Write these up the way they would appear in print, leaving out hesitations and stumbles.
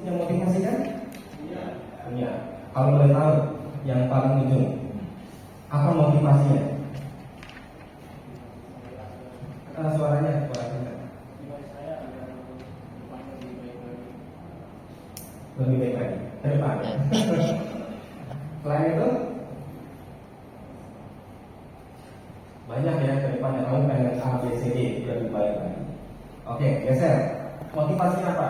punya motivasi kan? Punya. Kalau boleh tahu yang paling ujung, apa motivasinya? Suaranya kurang. Lebih baik lagi ke depan. Selain itu banyak ya ke depan yang kamu pengen A, B, C, D lebih baik lagi. Oke, geser. Motivasinya apa?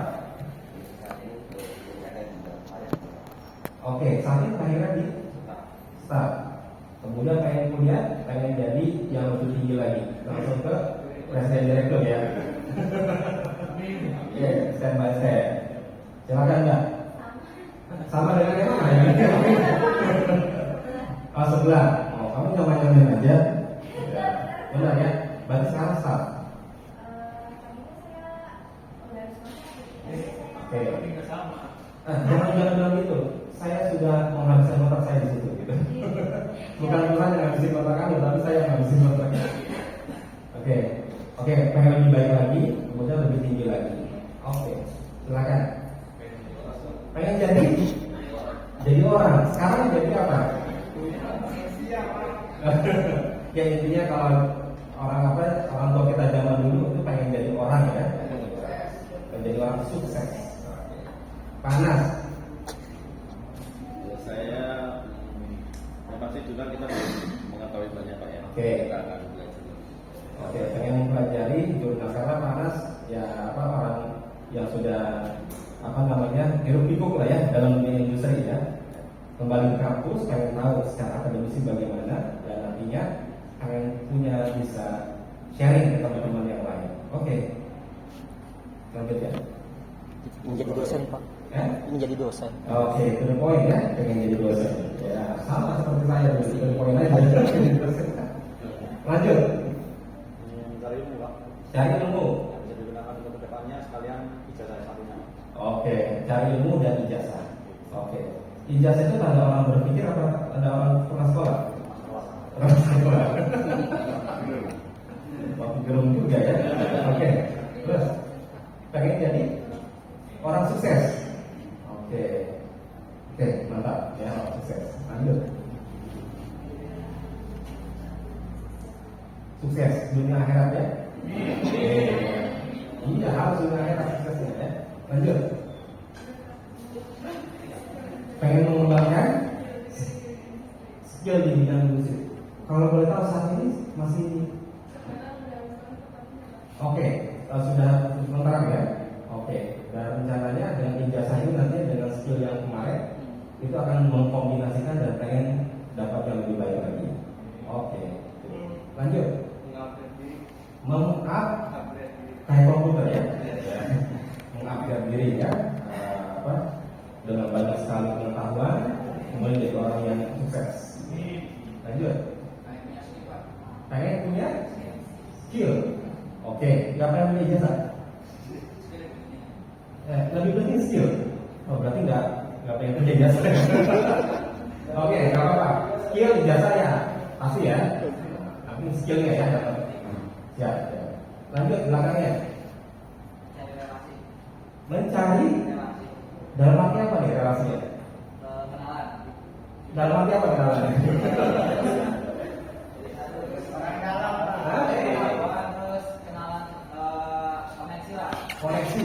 Oke, saat ini akhirnya di start. Kemudian pengen kuliah, pengen jadi yang lebih tinggi lagi. Langsung ke presiden direktur ya. Oke, step by step. Silakan Mbak. Sama dengan yang mana ya? Oh, sebelah. Oh, kamu nyaman-nyaman aja. Benar ya? Berarti sekarang start. Oke. Jangan bilang gitu. Saya sudah menghabiskan otak saya di situ. Gitu. Bukan Tuhan yang ngabisin otak kamu, tapi saya yang ngabisin otak. Oke. Pengen lebih baik lagi, kemudian lebih tinggi lagi. Oke. Silakan. Pengen jadi orang. Sekarang jadi apa? Ya intinya kalau orang tua kita zaman dulu itu pengen jadi orang ya, pengen jadi orang sukses. Panas. Ya, saya pasti juga kita mengetahui banyak Pak ya. Oke. Kita akan belajar. Oke, pengen mempelajari jurnal karena panas ya orang yang sudah hiruk pikuk lah ya dalam dunia industri ya. Kembali ke kampus, pengen tahu secara akademisi bagaimana dan nantinya pengen punya bisa sharing ke teman-teman yang lain. Oke. Lanjut ya. Menjadi dosen Pak. Menjadi dosen. Oke, to the point ya, pengen jadi dosen. Ya, sama seperti saya dulu, to the point aja. Lanjut. Cari ilmu Pak. Cari ilmu. Bisa digunakan untuk kedepannya sekalian ijazah satunya. Oke, cari ilmu dan ijazah. Oke. Ijazah itu tanda orang berpikir apa tanda orang pernah sekolah? Pernah sekolah. Waktu gerung juga ya. Oke. Terus pengen jadi orang sukses. Oke, mantap ya, orang sukses. Lanjut. Sukses dunia akhirat ya. Iya, harus dunia akhirat suksesnya ya. Lanjut. Pengen mengembangkan skill di bidang musik. Kalau boleh tahu saat ini masih sudah sementara ya. Dan rencananya dengan ijazah ini nanti dengan skill yang kemarin itu akan mengkombinasikan dan pengen dapat yang lebih baik lagi. Lanjut. Mengupgrade kayak komputer ya. Mengupgrade diri ya. Dengan banyak sekali pengetahuan, kemudian jadi orang yang sukses. Lanjut. Pengen punya skill. Gak pengen punya ijazah. Lebih penting skill. Berarti nggak pengen punya ijazah. Gak apa-apa. Skill ijazah ya pasti ya. Tapi skillnya ya dapat. Ya. Lanjut belakangnya. Mencari dalam arti apa nih relasinya? Kenalan. Dalam arti apa kenalan? Terus kenalan koneksi lah. Koneksi.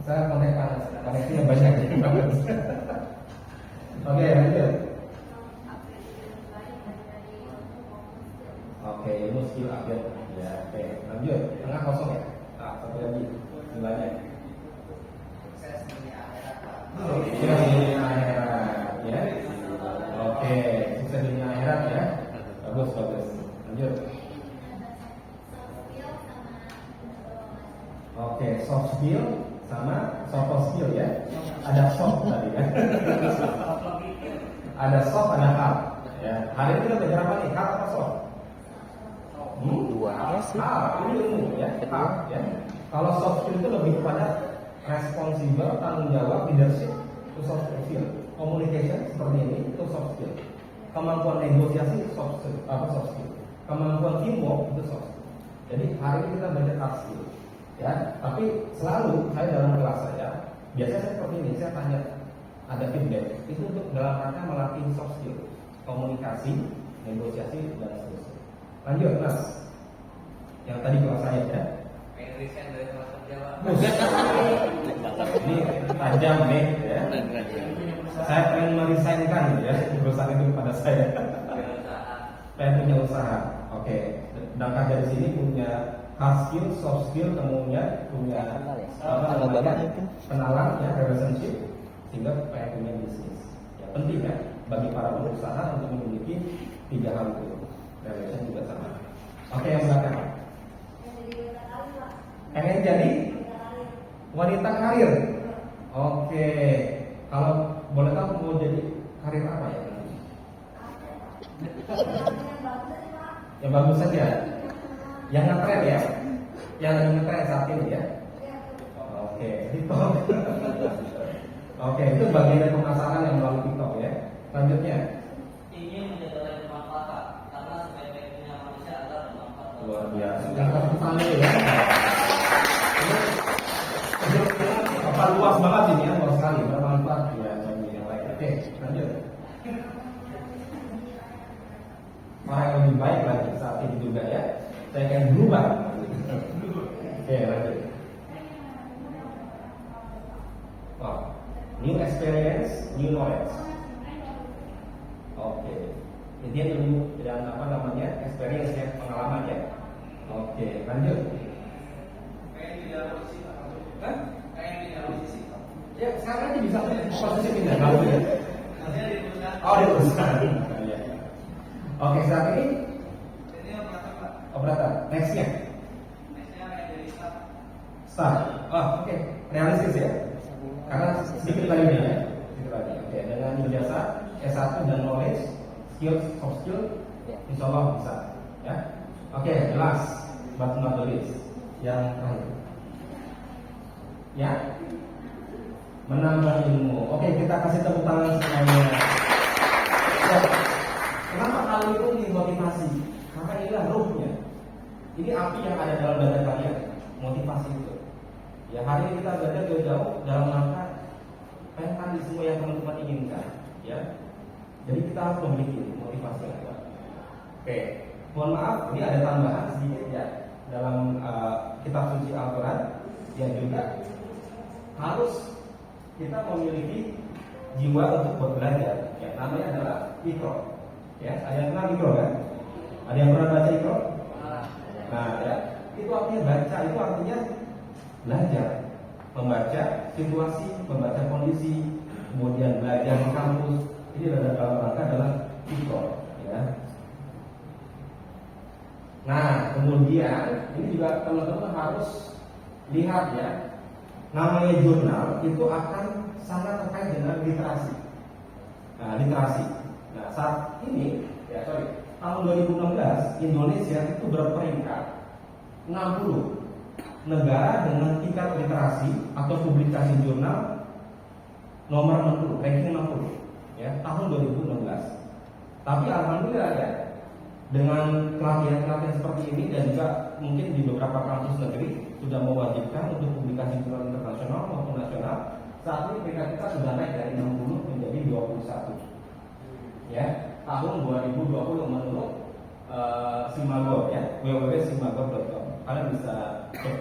Saya koneksinya banyak ya. Lanjut. Ilmu skill upgrade. Ya, lanjut. Tengah kosong ya. Satu lagi. Nilainya. Sukses dunia akhirat. Sukses dunia akhirat ya. Sukses dunia akhirat ya. Bagus. Lanjut. Soft skill sama soft skill ya. Ada soft tadi kan. Ada soft, ada hard. Ya. Hari ini kita belajar apa nih? Hard atau soft? Dua sih. Ini ilmu ya. Hard ya. Kalau soft skill itu lebih kepada responsibel, tanggung jawab, leadership, itu soft skill. Communication seperti ini itu soft skill. Kemampuan negosiasi itu soft skill. Kemampuan teamwork itu soft skill. Jadi hari ini kita belajar hard skill. Ya, tapi selalu saya dalam kelas saya Biasanya saya seperti ini, saya tanya ada feedback itu untuk dalam rangka melatih soft skill, komunikasi, negosiasi dan seterusnya. Lanjut Mas, yang tadi kelas saya ya. Pengen resign dari tempat kerja, Pak. Ini tajam nih ya. Saya pengen merisainkan ya perusahaan itu kepada saya. Pengen punya usaha. Oke. Sedangkan dari sini punya hard skill, soft skill, kemudian punya Kalau Bapak mungkin kenalan ya, relationship, sehingga pengen punya bisnis. Ya penting ya bagi para pengusaha untuk memiliki 3 hal itu. Relation juga sama. Oke, yang belakang. Pengen jadi wanita karir. Oke. Kalau boleh tahu mau jadi karir apa ya? Yang bagus saja. Yang ngetren ya. Yang lagi ngetren saat ini ya. Oke, TikTok. Oke, itu bagian dari pemasaran yang melalui TikTok ya. Selanjutnya. Ingin menjadi bermanfaat, Pak. Karena sebaik-baiknya manusia adalah bermanfaat. Luar biasa. Jangan tepuk ya. Apa luas banget ini ya, luas sekali, bermanfaat ya bagi yang lain. Oke, lanjut. Orang yang lebih baik lagi saat ini juga ya. Saya akan berubah. Oke, lanjut. Wow. New experience, new knowledge. Oke. Intinya ilmu dan apa namanya experience ya, pengalaman ya. Oke, lanjut. Pengen tidak posisi, Pak. Hah? Pengen tidak posisi, Pak. Ya sekarang aja bisa posisi pindah lalu ya. Nanti di perusahaan. Oh di perusahaan. Iya. Oke saat ini Ini operasi, Pak. operatan. Nextnya Nextnya pengen jadi staff. start. Oh oke realistis ya. Karena sedikit lagi nih ya. Sedikit lagi. Oke dengan ijazah S1 dan knowledge, skills, soft skill, insya Allah bisa. Ya. Oke jelas. But not the least. Yang terakhir. Ya. Menambah ilmu. Oke kita kasih tepuk tangan semuanya. Ya. Kenapa hal itu dimotivasi? Karena inilah ruhnya. Ini api yang ada dalam dada kalian. Motivasi itu. Ya hari ini kita belajar jauh-jauh dalam rangka pengen tadi semua yang teman-teman inginkan. Ya. Jadi kita harus memiliki motivasi yang kuat. Oke. Mohon maaf, ini ada tambahan sedikit ya dalam kitab suci Al-Quran yang juga harus kita memiliki jiwa untuk belajar. Ya, namanya adalah ikro. Ya, ada yang pernah ikro kan? Ada yang pernah baca ikro? Nah, ya, itu artinya baca, itu artinya belajar, membaca situasi, membaca kondisi, kemudian belajar di kampus. Ini dalam rangka adalah ikro. Ya. Nah, kemudian ini juga teman-teman harus lihat ya. Namanya jurnal itu akan sangat terkait dengan literasi. Nah, literasi. Nah, saat ini, ya tahun 2016 Indonesia itu berperingkat 60 negara dengan tingkat literasi atau publikasi jurnal nomor 60, ranking 60, ya tahun 2016. Tapi alhamdulillah ya, dengan pelatihan-pelatihan seperti ini dan juga mungkin di beberapa kampus negeri sudah mewajibkan untuk publikasi jurnal internasional maupun nasional. Saat ini peringkat kita sudah naik dari 60 menjadi 21. Ya, tahun 2020 menurut Simagor ya, www.simagor.com. Kalian bisa cek.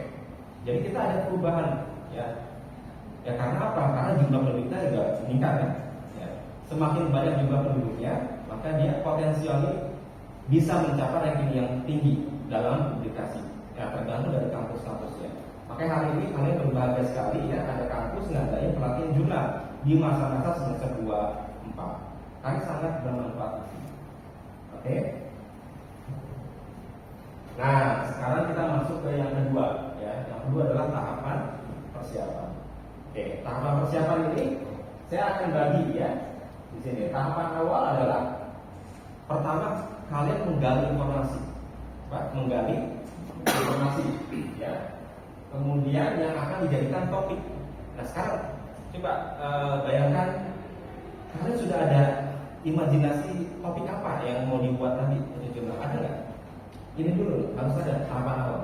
Jadi kita ada perubahan ya. Ya karena apa? Karena jumlah penduduknya juga meningkat ya. Ya. Semakin banyak jumlah penduduknya, maka dia potensialnya bisa mencapai ranking yang tinggi dalam publikasi. Ya tergantung dari kampus-kampusnya. Makanya hari ini kalian berbahagia sekali ya ada kampus ngadain pelatihan jurnal di masa-masa semester 2-4. Kami sangat bermanfaat. Oke. Nah, sekarang kita masuk ke yang kedua ya. Yang kedua adalah tahapan persiapan. Oke, tahapan persiapan ini saya akan bagi ya. Di sini tahapan awal adalah pertama kalian menggali informasi. Pak, menggali informasi ya. Kemudian yang akan dijadikan topik. Nah, sekarang coba bayangkan kalian sudah ada imajinasi topik apa yang mau dibuat nanti untuk jurnal, ada nggak? Ini dulu harus ada tahapan awal.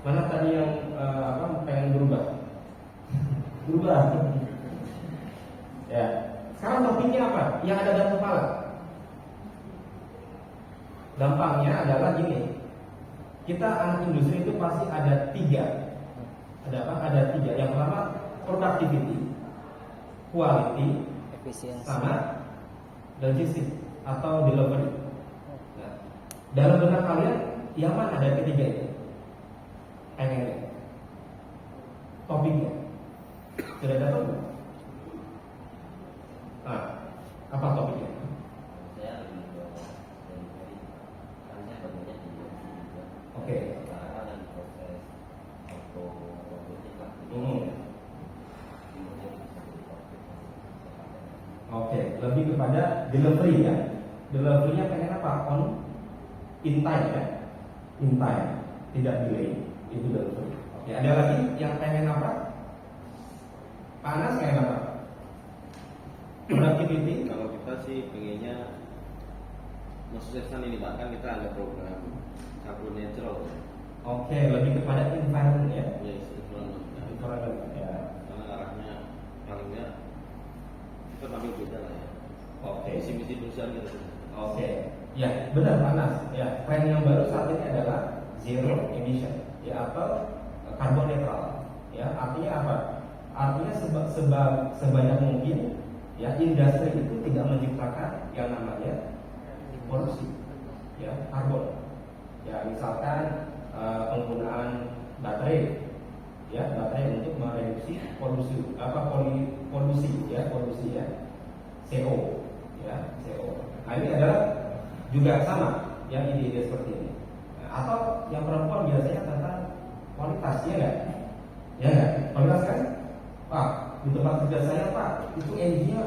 Mana tadi yang pengen berubah? Berubah. Ya. Sekarang topiknya apa? Yang ada dalam kepala. Gampangnya adalah gini. Kita anak industri itu pasti ada 3. Ada apa? Ada 3. Yang pertama productivity, quality, Efisiensi. sama logistik atau delivery. Nah, dalam benak kalian yang mana ada ketiga itu? Pengen topiknya sudah dapat belum? Nah, apa topiknya? Saya lebih ke delivery, karena saya bekerja di juga. Oke. Karena ada proses auto robotik lah. Hmm. Kemudian bisa jadi kokpit. Oke, lebih kepada delivery ya. Deliverynya pengen apa? On in time ya. In time, tidak delay. Itu delivery. Oke, ada lagi yang pengen apa? Panas pengen apa? Productivity. Kalau kita sih pengennya mensukseskan ini, bahkan kita ada program carbon neutral. Oke, lebih kepada environment ya. Ya, environment. Environment ya. Karena arahnya paling nggak kita ambil beda lah ya. Oke. Misi-misi perusahaan kita. Oke, ya benar panas. Ya, tren yang baru saat ini adalah zero emission, ya atau carbon netral. Ya, artinya apa? Artinya sebanyak mungkin, ya industri itu tidak menciptakan yang namanya polusi, ya karbon. Ya, misalkan penggunaan baterai, ya baterai untuk mereduksi polusi, polusi ya CO, ya CO. Nah, ini adalah juga sama yang ide-ide seperti ini. Nah, atau yang perempuan biasanya tentang kualitas, ya nggak? Ya nggak? Kualitas kan? Pak, di tempat kerja saya Pak, itu NG-nya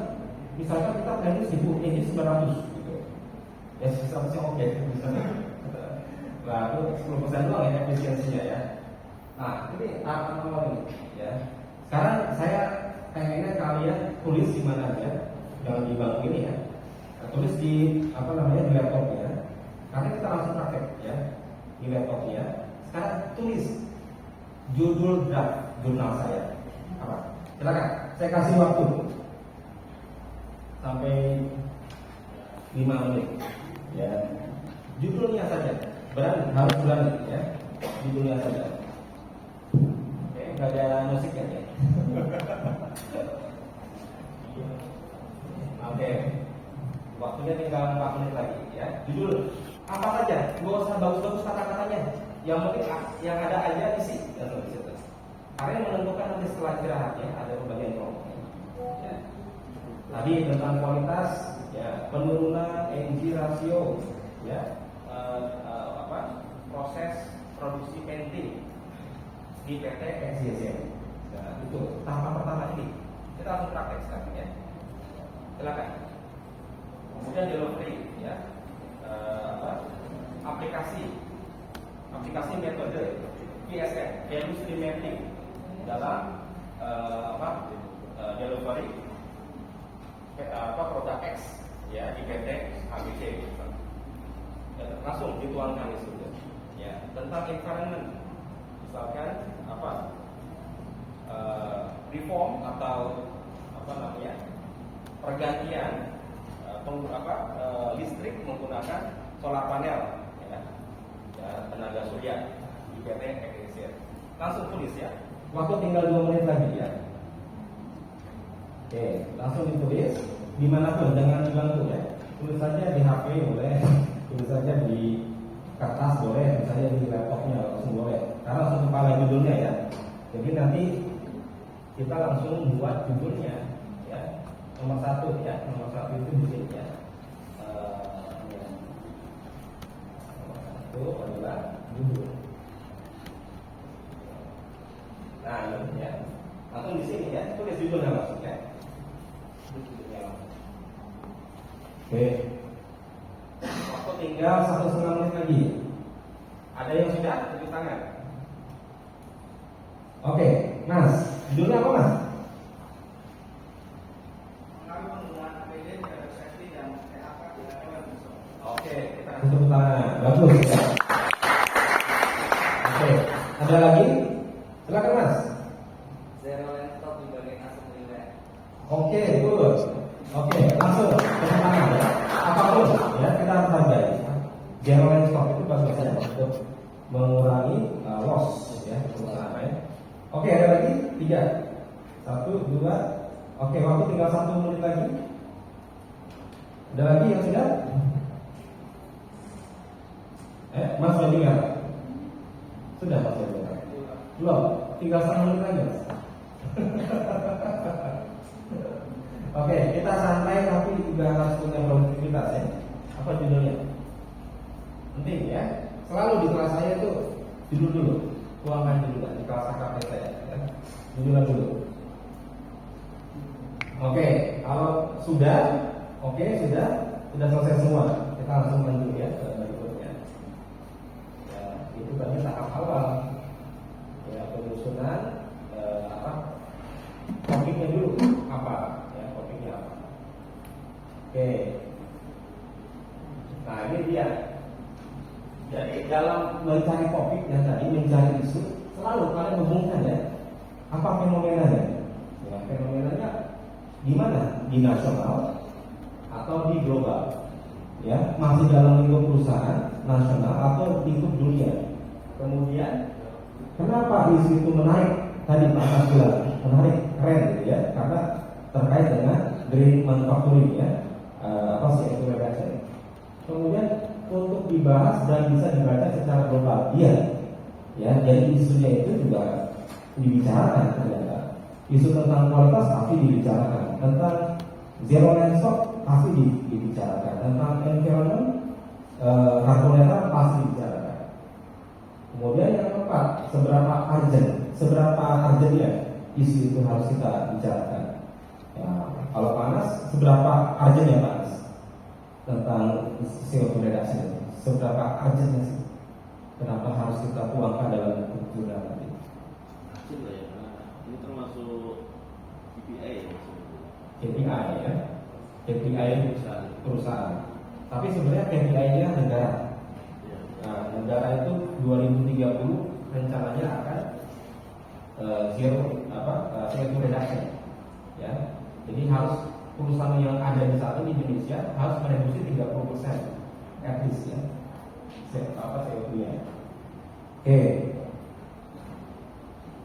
misalkan kita planning 1000, NG 900 gitu. Ya sisa-sisa oke misalnya. Nah, itu 10% doang ya efisiensinya ya. Nah, ini apa ini ya. Sekarang saya pengennya kalian tulis di mana aja, jangan di bangku ini ya. Tulis di di laptopnya, karena kita langsung praktek ya di laptopnya. Sekarang tulis judul draft jurnal saya apa? Silakan, saya kasih waktu sampai 5 menit ya. Judulnya saja, harus berani ya. Judulnya saja. Oke, nggak ada musiknya ya. Oke. Waktunya tinggal 4 menit lagi ya. Judul apa saja, nggak usah bagus-bagus kata-katanya. Yang penting yang ada aja isi dan tulis itu. Karena yang menentukan nanti setelah istirahatnya ada pembagian kelompok. Ya. Tadi tentang kualitas, ya penurunan energi rasio, ya proses produksi penting di PT XYZ. Nah, itu tahapan pertama ini. Kita langsung praktek sekarang ya. Silakan. Kemudian delivery ya, aplikasi metode VSM, value stream mapping dalam delivery produk X ya di PT ABC langsung dituangkan di situ ya. Tentang environment misalkan reform atau pergantian listrik menggunakan solar panel ya, tenaga surya di PT Excelsior. Langsung tulis ya. Waktu tinggal 2 menit lagi ya. Oke, langsung ditulis dimanapun, jangan di bangku ya. Tulis saja di HP boleh, tulis saja di kertas boleh, misalnya di laptopnya langsung boleh. Karena langsung kepala judulnya ya. Jadi nanti kita langsung buat judulnya ya. Nomor 1 ya, nomor 1 itu judulnya. Nomor 1 adalah judul. Nah, ini ya. Langsung di sini ya, tulis judulnya langsung ya. Judulnya langsung. Oke. Waktu tinggal 1,5 menit lagi. Ada yang sudah tunjuk tangan? Oke, Mas. Judulnya apa, Mas? Oke, kita kasih tepuk tangan. Bagus. Oke, ada lagi? Silakan Mas. Zero line stop di bagian asam relay. Oke, good. Oke, langsung tepuk tangan ya. Apapun ya kita harus hargai. Zero line stop itu bagus ya untuk mengurangi loss ya perusahaan ya. Oke, ada lagi 3, 1, 2. Oke, waktu tinggal 1 menit lagi. Ada lagi yang sudah? Mas sudah dengar? Sudah Mas sudah dengar? Belum, tinggal 1 menit lagi Mas. Oke, kita santai tapi juga harus punya produktivitas ya. Apa judulnya? Penting ya. Selalu di kelas saya itu judul dulu, tuangkan dulu di kelas kakak saya ya. Judulnya dulu. Oke, kalau sudah, sudah selesai semua. Kita langsung lanjut ya ke berikutnya. Ya, itu tadi tahap awal. Ya, penyusunan topiknya dulu apa? Oke. Nah ini dia. Jadi dalam mencari topik dan tadi mencari isu selalu kalian hubungkan ya. Apa fenomenanya? Ya, fenomenanya di mana? Di nasional atau di global? Ya, masih dalam lingkup perusahaan nasional atau lingkup dunia. Kemudian kenapa isu itu menarik? Tadi Pak Mas bilang menarik, keren gitu ya, karena terkait dengan green manufacturing ya. CO2 reduction. Kemudian untuk dibahas dan bisa dibaca secara global, iya, ya. Jadi isunya itu juga dibicarakan ternyata. Isu tentang kualitas pasti dibicarakan, tentang zero line stop pasti dibicarakan, tentang environment karbon netral pasti dibicarakan. Kemudian yang keempat, seberapa urgentnya isu itu harus kita bicarakan. Ya, kalau panas, seberapa urgent ya panas tentang CO2 reduction? Seberapa urgentnya sih? Kenapa harus kita tuangkan dalam kebutuhan nanti? Urgent lah ya, karena ini termasuk KPI ya maksudnya. KPI ya, KPI perusahaan. Tapi sebenarnya KPI-nya negara. Nah, negara itu 2030 rencananya akan CO2 reduction. Ya. Jadi harus perusahaan yang ada di saat ini di Indonesia harus mereduksi 30% at least ya CO2-nya. Oke.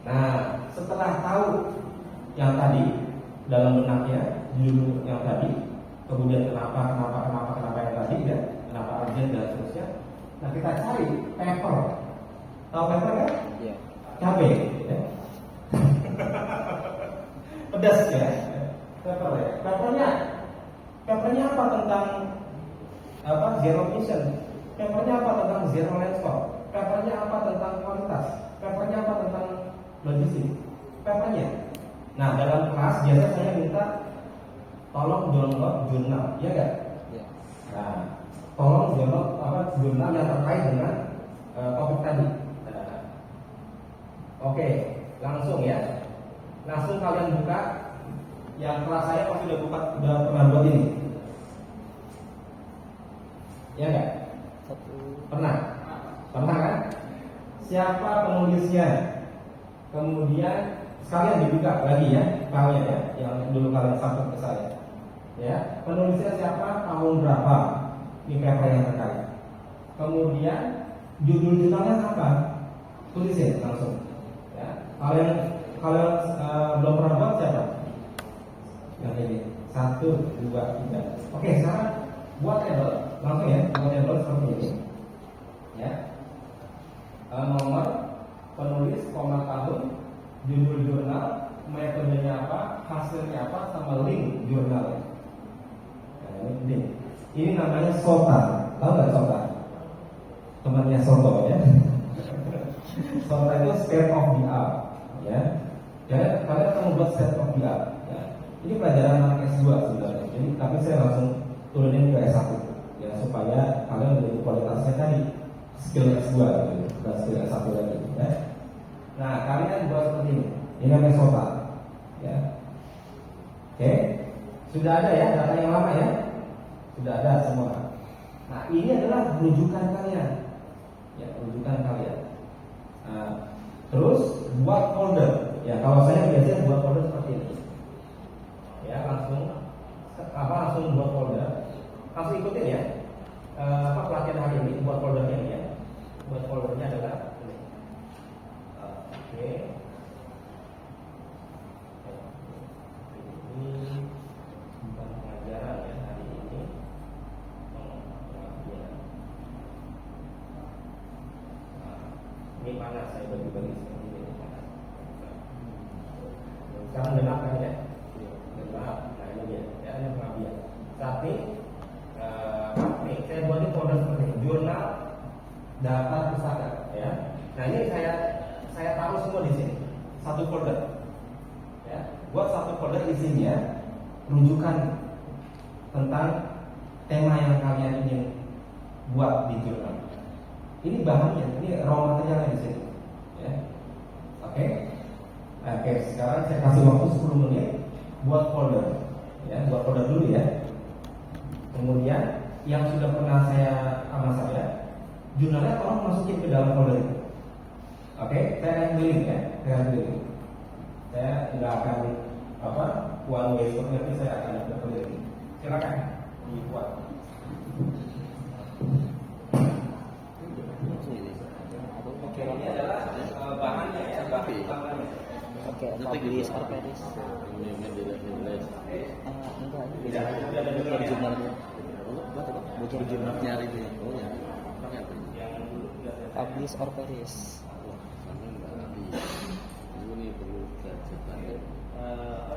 Nah, setelah tahu yang tadi dalam benaknya judul yang tadi, kemudian kenapa yang tadi ya, kenapa urgent dan seterusnya. Nah, kita cari paper. Tahu paper kan? Iya. Cabe ya. Pedas ya. Paper ya. Papernya apa tentang zero emission? Papernya apa tentang zero line stop? Papernya apa tentang kualitas? Papernya apa tentang logistik? Papernya. Nah, dalam kelas biasa saya minta tolong download jurnal, ya enggak? Iya. Nah, tolong download jurnal yang terkait dengan topik tadi. Nah, oke, langsung ya. Langsung kalian buka. Yang kelas saya pasti udah pernah buat ini. Ya enggak? Pernah kan? Siapa penulisnya? Kemudian sekalian dibuka lagi ya, kalian ya, yang dulu kalian sampaikan ke saya. Ya, penulisnya siapa? Tahun berapa? Ini paper yang terkait. Kemudian judul jurnalnya apa? Tulisin langsung. Ya, kalian belum pernah buat siapa? Yang ini 1, 2, 3. Oke, sekarang buat label langsung ya, buat label seperti ini. Ya, nomor penulis, tahun, judul jurnal, metodenya apa, hasilnya apa, sama link jurnal. Nah, ini penting. Ini namanya SOTA. Tahu nggak SOTA? Temannya Soto ya. SOTA itu state of the art. Ya, jadi kalian akan membuat state of the art. Ini pelajaran anak S2 sebenarnya. Jadi tapi saya langsung turunin ke S1 ya, supaya kalian menjadi kualitasnya tadi skill S2 gitu, bukan skill S1 lagi ya. Nah, kalian buat seperti ini. Ini namanya SOTA. Ya. Oke. Sudah ada ya data yang lama ya? Sudah ada semua. Nah, ini adalah rujukan kalian. Ya, rujukan kalian. Nah, terus buat folder. Ya, kalau saya biasanya buat folder seperti ini. Ya, langsung buat folder. Langsung ikutin ya. Pelatihan hari ini buat foldernya ya. Buat foldernya adalah ini. Oke. Ini bukan pengajaran ya hari ini. Ini panas, saya bagi-bagi seperti ini panas. Sekarang gelap kan ya? Gelap. Nah ini dia, ya ini pengabdian. Tapi nih saya buatin folder seperti ini, jurnal, data pustaka, ya. Nah ini saya taruh semua di sini, satu folder. Ya, buat satu folder isinya rujukan tentang tema yang kalian ingin buat di jurnal. Ini bahannya, ini raw materialnya di sini. Ya. Oke. Oke, sekarang saya kasih waktu 10 menit buat folder. Ya, buat folder dulu ya. Kemudian yang sudah pernah sama saya, jurnalnya tolong masukin ke dalam folder itu. Oke, saya akan keliling ya, saya nggak akan one way seperti saya akan berkeliling. Silakan dibuat. Ini adalah bahannya ya, bahan utamanya. Oke, publish RPDS. Enggak, ini beda lagi. Bukan jurnal dia. Bukan jurnal nyari dia. Oh ya. Publish RPDS. Ini perlu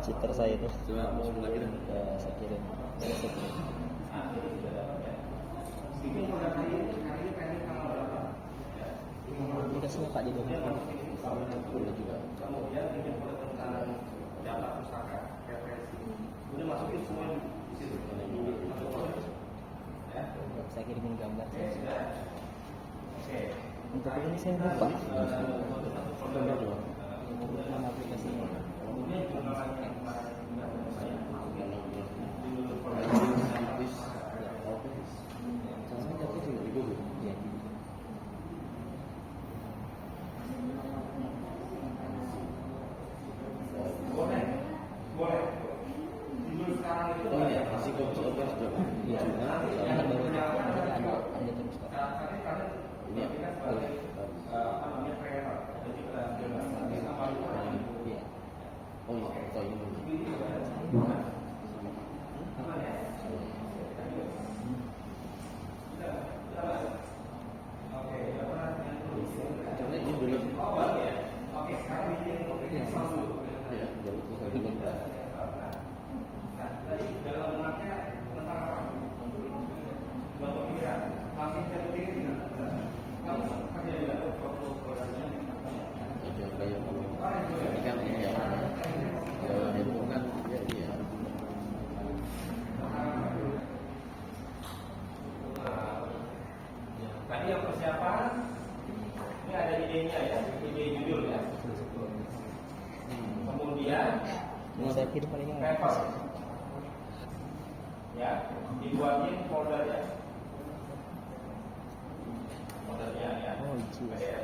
Citer saya itu. coba masuk lagi deh. Saya kirim. Saya kirim. Bikin folder hari ini tanggal berapa? Dikasihnya Pak Dido. Kemudian bikin folder tentang data pustaka, referensi. Udah masukin semua di situ. Masuk folder. Ya. Saya kirimin gambar. Oke. Untuk ini saya lupa. Folder dulu. Nama aplikasinya. Kemudian jurnal yang kemarin saya masukin di folder. Boleh. Judul sekarang itu Oh iya, masih komputer sudah. Iya. Jurnal, Kan baru ada terus kok. ini ya. Iya. Oh iya, foto ini dulu. Karena ini belum. Ya, baru selesai. Ini kan ini ya. Kalau handphone kan ya iya. Tadi yang persiapan ini ada idenya ya, ide judul ya. Kemudian Ini saya kirim paling yang refer ya, dibuatin folder ya. Foldernya ya. Oh, iya. PDF.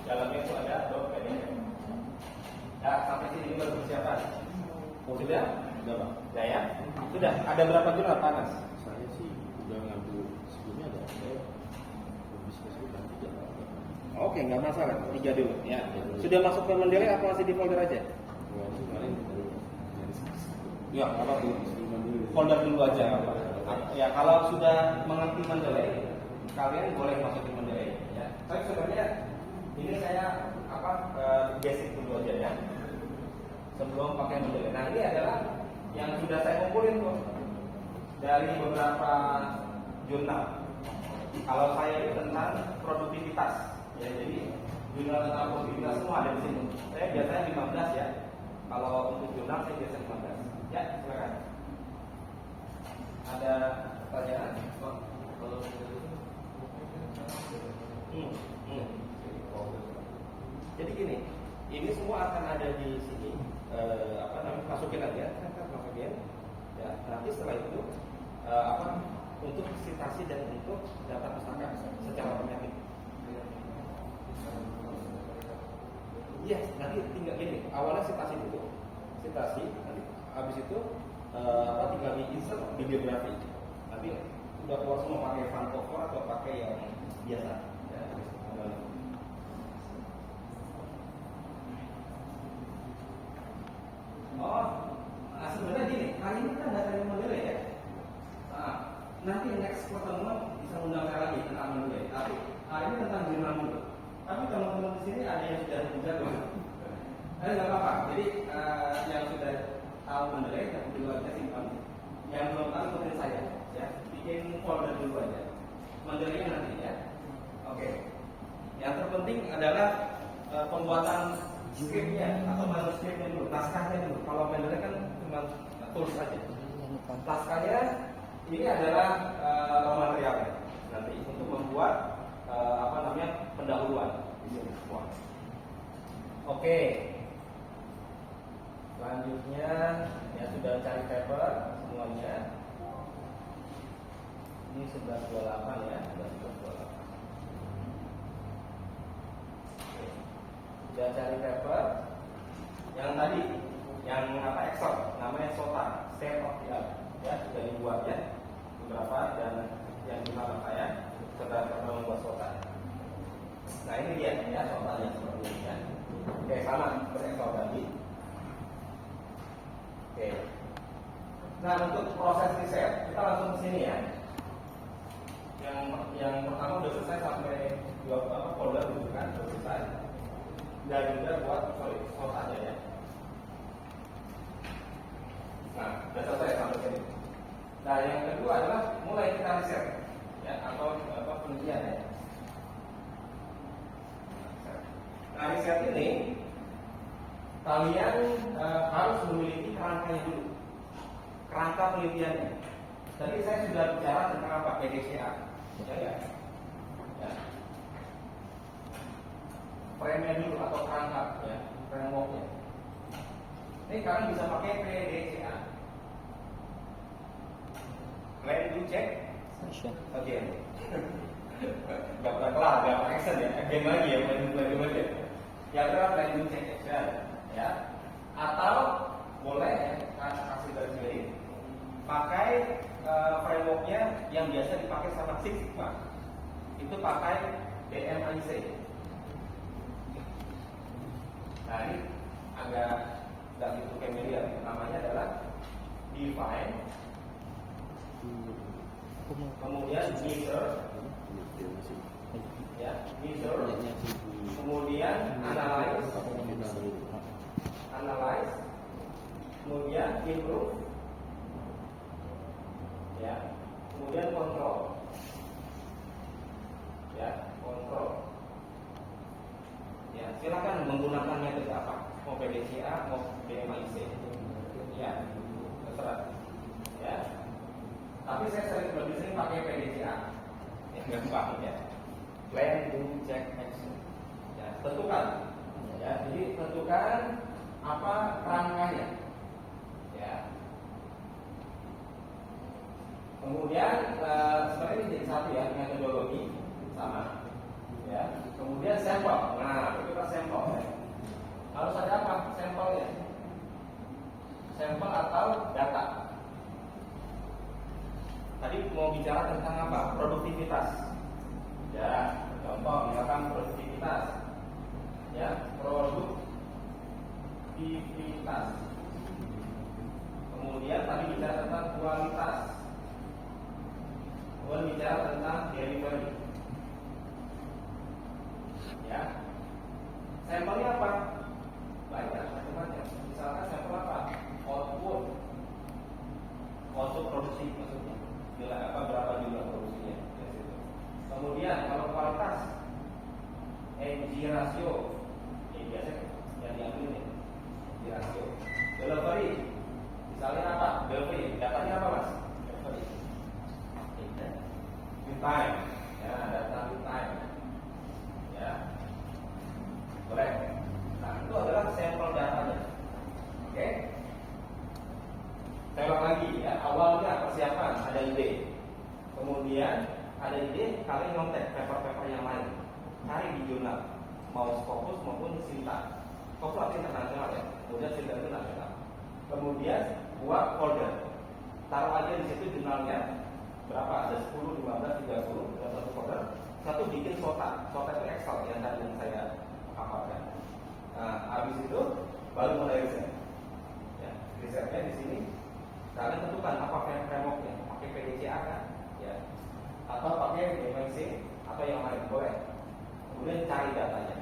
Dalamnya itu ada PDF. Ya, sampai sini baru persiapan. Sudah? Udah Pak. Sudah ya? Sudah. Ada berapa jurnal panas? Saya sih udah ngambil sebelumnya ada. Saya lebih spesifik tidak. Oke, nggak masalah. 3 dulu ya. Sudah masuk ke Mendeley apa masih di folder aja? Wah, kemarin baru Ya, apa dulu? sebelum dulu. Folder dulu aja. Ya, kalau sudah mengerti Mendeley, kalian boleh masukin Mendeley. Ya. Tapi sebenarnya ini saya basic dulu aja ya. Sebelum pakai Mendeley. Nah, ini adalah yang sudah saya kumpulin tuh dari beberapa jurnal. Kalau saya itu tentang produktivitas, ya jadi jurnal tentang produktivitas semua ada di sini. Saya biasanya 15 ya. Kalau untuk jurnal saya biasa 15. Ya, silakan. Ada pertanyaan? Kalau jadi gini, ini semua akan ada di sini. Masukin aja, masukin. Ya, nanti setelah itu untuk citasi dan untuk data pustaka secara otomatis. Iya, nanti tinggal gini. Awalnya citasi dulu, citasi. Nanti habis itu tinggal di insert bibliografi. Nanti udah keluar semua pakai Vancouver atau pakai yang biasa. Ya, sebenarnya gini, hari ini kan ada training model ya. Nanti next pertemuan bisa undang saya lagi tentang model. Tapi hari ini tentang jurnal dulu. Tapi teman-teman di sini ada yang sudah jago. Nggak apa-apa. Jadi yang sudah tahu model, yang dulu aja simpan. Yang belum tahu ikutin saya. Ya, bikin folder dulu aja. Modelnya nanti ya. Oke. Yang terpenting adalah pembuatan skripnya atau manuskripnya dulu, naskahnya dulu. Kalau modelnya kan cuma tulis saja. Naskahnya ini adalah raw materialnya nanti untuk membuat pendahuluan di sini semua. Oke. Selanjutnya ya sudah cari paper semuanya. Ini 1128 ya, 1128. Sudah cari paper yang tadi yang Excel namanya SOTA, state of the art ya, sudah dibuat ya beberapa dan yang dimakan saya sudah pernah membuat SOTA. Nah ini dia ya SOTA-nya seperti ini ya. Oke, sama seperti Excel tadi. Oke. Nah untuk proses riset kita langsung ke sini ya. Yang pertama sudah selesai sampai folder itu kan sudah selesai. Dan juga buat SOTA-nya ya. Nah, sudah selesai sampai sini. Nah, yang kedua adalah mulai kita riset ya atau penelitian ya. Nah, riset ini kalian harus memiliki kerangkanya dulu. Kerangka penelitiannya. Tadi saya sudah bicara tentang apa PDCA. Ya. Frame-nya dulu atau kerangka ya, framework-nya. Ini kalian bisa pakai PDCA. Plan, do, check, again. Gak pernah kelar, gak pernah action ya, again lagi ya, plan lagi. Yang kedua plan, do, check, action ya. Atau boleh ya, kasih garis miring. Pakai framework-nya yang biasa dipakai sama Six Sigma. Itu pakai DMIC. Nah ini agak nggak gitu familiar. Namanya adalah define, kemudian measure, ya measure, kemudian analyze, kemudian improve, ya, kemudian control, ya control. Ya, silakan menggunakan metode apa? Mau PDCA, mau DMIC. Ya, terserah. Ya. Tapi saya lebih sering pakai PDCA. Yang gampang ya. Plan, do, check, action. Ya, tentukan. Ya, jadi tentukan apa kerangkanya. Ya. Kemudian seperti ini jadi satu ya, metodologi sama. Ya, kemudian sampel. Nah, itu kita sampel. Harus ada apa? Sampelnya. Sampel atau data. Tadi mau bicara tentang apa? Produktivitas. Ya, contoh misalkan produktivitas. Ya, produktivitas. Kemudian tadi bicara tentang kualitas. Kemudian bicara tentang delivery. Ya, sampelnya apa? Banyak macam-macam. Misalkan sampel apa? Output produksi maksudnya. Nilai berapa jumlah produksinya? Kemudian kalau kualitas, NG ratio, biasa yang diambil ini, NG ratio. Delivery, misalnya apa? Delivery, datanya apa mas? Delivery. Lead time, ya data lead time. Ya, boleh. Nah, itu adalah sampel datanya. Oke. Saya ulang lagi ya. Awalnya persiapan, ada ide. Kemudian ada ide, kalian nyontek paper-paper yang lain. Cari di jurnal, mau Scopus maupun Sinta. koplat internasional ya, kemudian filter itu nasional. Kemudian buat folder, taruh aja di situ jurnalnya berapa, ada 10, 15, 30 dalam satu folder. Satu bikin SOTA itu Excel yang tadi yang saya paparkan. Nah, habis itu baru mulai riset. Ya, risetnya di sini. Kalian tentukan apa frameworknya, pakai PDCA kan, ya, atau pakai DMC atau yang lain boleh. Kemudian cari datanya.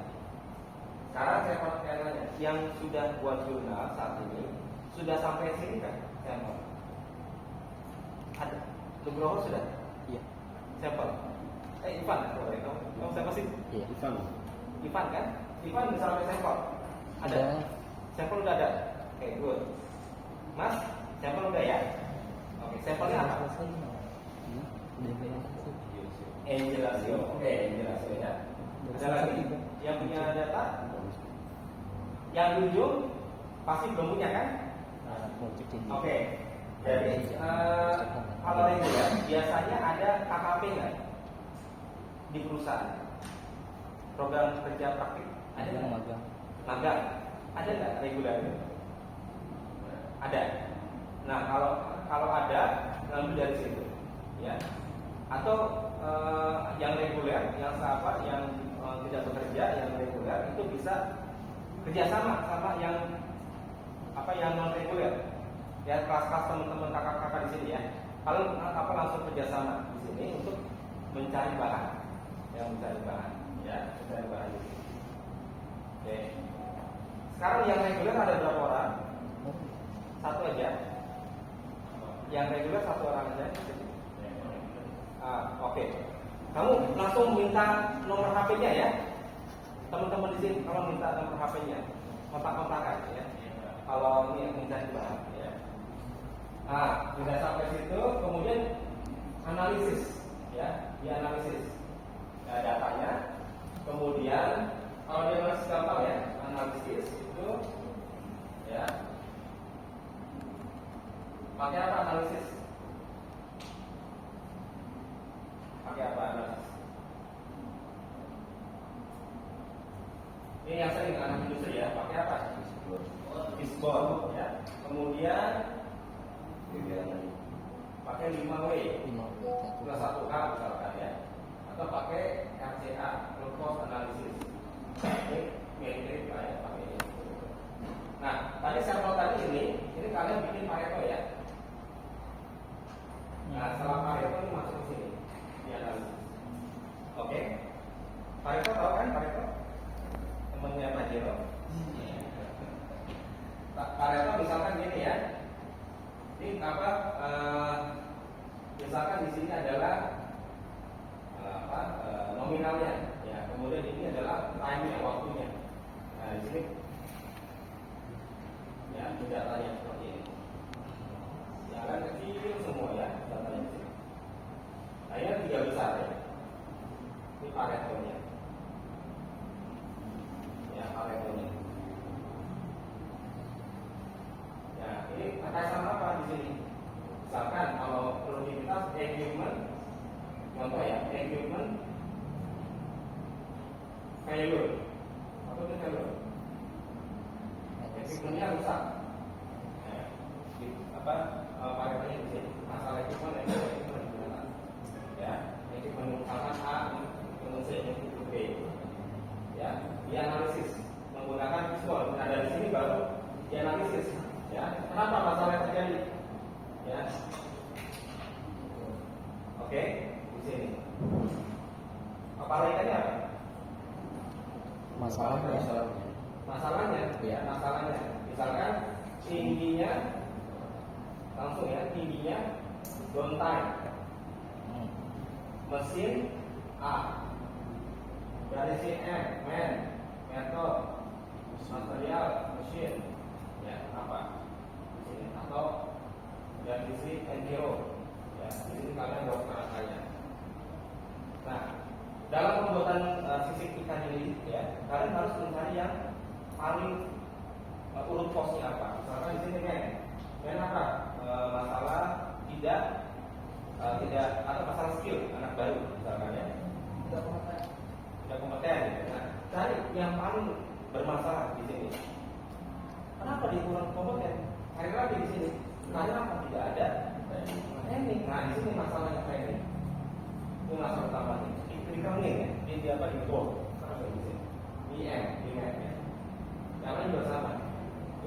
Sekarang saya pakai tanya, yang sudah buat jurnal saat ini sudah sampai sini kan sampel? Ada. Nugroho sudah? Iya. Sampel. Ivan, kamu siapa sih? Iya. Ivan kan? Ivan bisa sampai sampel. Ada. Sampel udah ada. Oke, good. Mas, sampel udah ya? Oke, sampelnya apa? Angelasio. Oke, Angelasio ya. Ada lagi yang punya data? Yang di ujung pasti belum punya kan? Oke. Jadi kalau reguler biasanya ada KKP nggak di perusahaan? Program kerja praktik ada nggak? Magang ada nggak reguler? Ada. Nah kalau ada ngambil dari situ, ya. Atau yang reguler, yang tidak bekerja, yang reguler itu bisa kerjasama sama yang non reguler. Ya, kelas-kelas teman-teman kakak-kakak di sini ya. Kalau langsung kerjasama di sini untuk mencari bahan, ya mencari bahan di sini. Oke. Sekarang yang reguler ada berapa orang? Satu aja. Yang reguler satu orang aja. Oke. Kamu langsung minta nomor HP-nya ya. Teman-teman di sini kalau minta nomor HP-nya, kontak-kontakan ya. Kalau ini yang mencari bahan ya. Sudah sampai situ, kemudian analisis, ya, dianalisis datanya. Kemudian kalau dia masih gampang ya, analisis itu, ya, pakai apa analisis? Pakai apa analisis? Ini yang sering anak industri ya, pakai apa? Fishbone, ya. Kemudian pakai 5W plus 1H misalkan ya, atau pakai RCA, root cause analysis. Ini mirip lah ya pakai ini. Nah tadi sampel tadi ini kalian bikin Pareto ya. Nah setelah Pareto ini masuk ke sini di analisis. Oke. Pareto tahu kan Pareto? Temennya Pak Jero. Pareto misalkan gini ya. Ini misalkan di sini adalah nominalnya, ya. Kemudian ini adalah time-nya, waktunya. Nah di sini, ya, datanya seperti ini. Ya kan kecil semua ya datanya di sini. Nah ini 3 besar ya. Ini Paretonya. Ya Paretonya. Ya, ini terkait sama apa di sini? Misalkan kalau produktivitas equipment, contoh ya, equipment failure, apa itu failure? Equipmentnya rusak. Paretonya di sini. Masalah equipment digunakan. Ya, equipment misalkan A, equipment C, equipment B. Ya, dianalisis menggunakan visual. Nah dari sini baru dianalisis. Ya, kenapa masalah terjadi? Ya, oke, di sini. Apa ikannya apa? Masalahnya, ya, masalahnya. Misalkan tingginya, langsung ya, tingginya downtime. Mesin A, dari si M, metode, material, mesin. Ya, apa di sini atau dari sisi N0 ya, di sini kalian buat kerangkanya. Nah dalam pembuatan sisik ikan ini ya, kalian harus mencari yang paling urut posnya apa. Misalkan di sini men apa masalah tidak atau masalah skill anak baru misalkan ya, tidak kompeten. Nah cari yang paling bermasalah di sini. bertanya apa tidak ada training. Nah di sini masalahnya training. Itu masalah utama nih. Training ya, ini apa di goal? IM ya. Yang lain juga sama,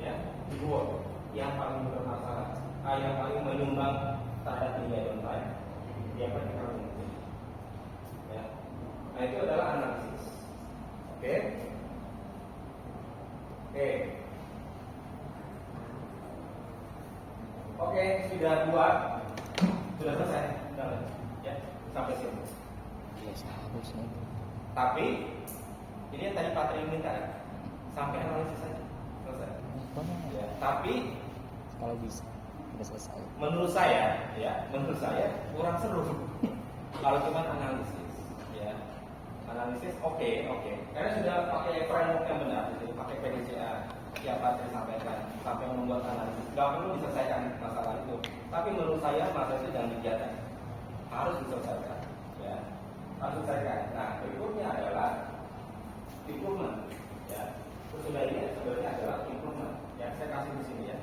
ya. Di goal yang paling bermasalah, yang paling menyumbang terhadap nilai on time, dia critical thinking. Ya. Nah itu adalah analisis. Oke. Oke, sudah buat, sudah selesai, ya, sampai sini. Yes, harusnya. Tapi ini yang tadi Pak Tri minta ya, sampai analisis saja, selesai. Ya, tapi Kalau bisa, sudah selesai. menurut saya kurang seru kalau cuma analisis, ya. Analisis oke, karena sudah pakai framework yang benar, jadi pakai PDCA yang Pak Tri sampaikan sampai membuat analisis. Gak perlu diselesaikan masalah itu, tapi menurut saya masalah itu jangan dibiarkan, harus diselesaikan, ya, harus diselesaikan. Nah berikutnya adalah improvement, ya. Sesudah ini sebenarnya adalah improvement, ya. Saya kasih di sini ya.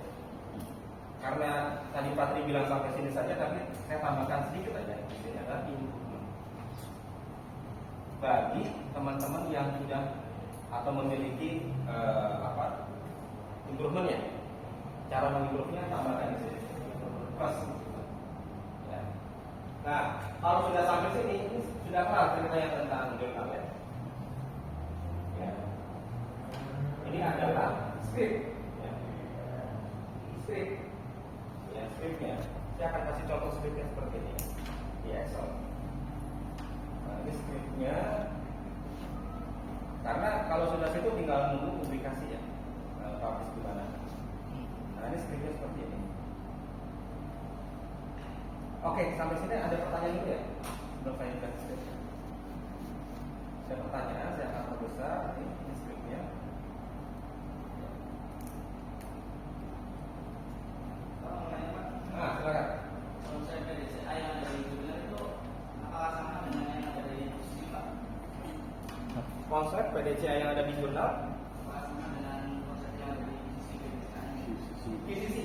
Karena tadi Pak Tri bilang sampai sini saja, tapi saya tambahkan sedikit aja. Di sini adalah improvement. Bagi teman-teman yang sudah atau memiliki improvementnya, cara mengimprove-nya tambahkan di sini. Plus. Ya. Nah, kalau sudah sampai sini, ini sudah kelar ceritanya tentang jurnal ya. Ya. Ini adalah script. Ya. Script. Ya, scriptnya. Saya akan kasih contoh scriptnya seperti ini. Di Excel. Nah, ini scriptnya. Karena kalau sudah situ tinggal nunggu publikasi ya. Publish di mana. Nah, ini scriptnya seperti ini. Oke, sampai sini ada pertanyaan dulu ya. Sebelum saya kasih script. Ada pertanyaan, saya akan perbesar ini scriptnya. Nah, silakan. Konsep PDCA yang ada di jurnal itu apakah sama dengan yang ada di posisi Pak? Konsep PDCA yang ada di jurnal Apakah sama dengan konsep yang ada di posisi PDCA? PCC.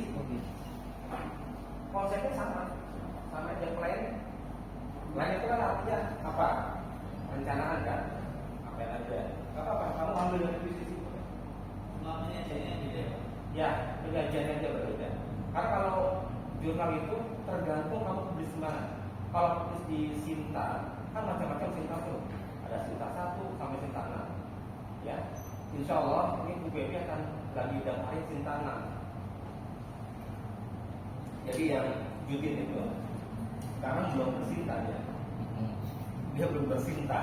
Konsepnya sama aja plan. Plan itu kan artinya apa? Perencanaan kan? Apa yang ada? Gak apa-apa, kamu ambil dari PCC. Cuma penyajiannya beda ya Pak? Ya, penyajiannya aja berbeda. Karena kalau jurnal itu tergantung kamu publis di mana. Kalau publis di Sinta, kan macam-macam Sinta tuh. Ada Sinta 1 sampai Sinta 6. Ya, Insya Allah ini UPB akan lagi dapatin Sinta 6. Jadi yang Judin itu sekarang belum bersinta dia belum bersinta,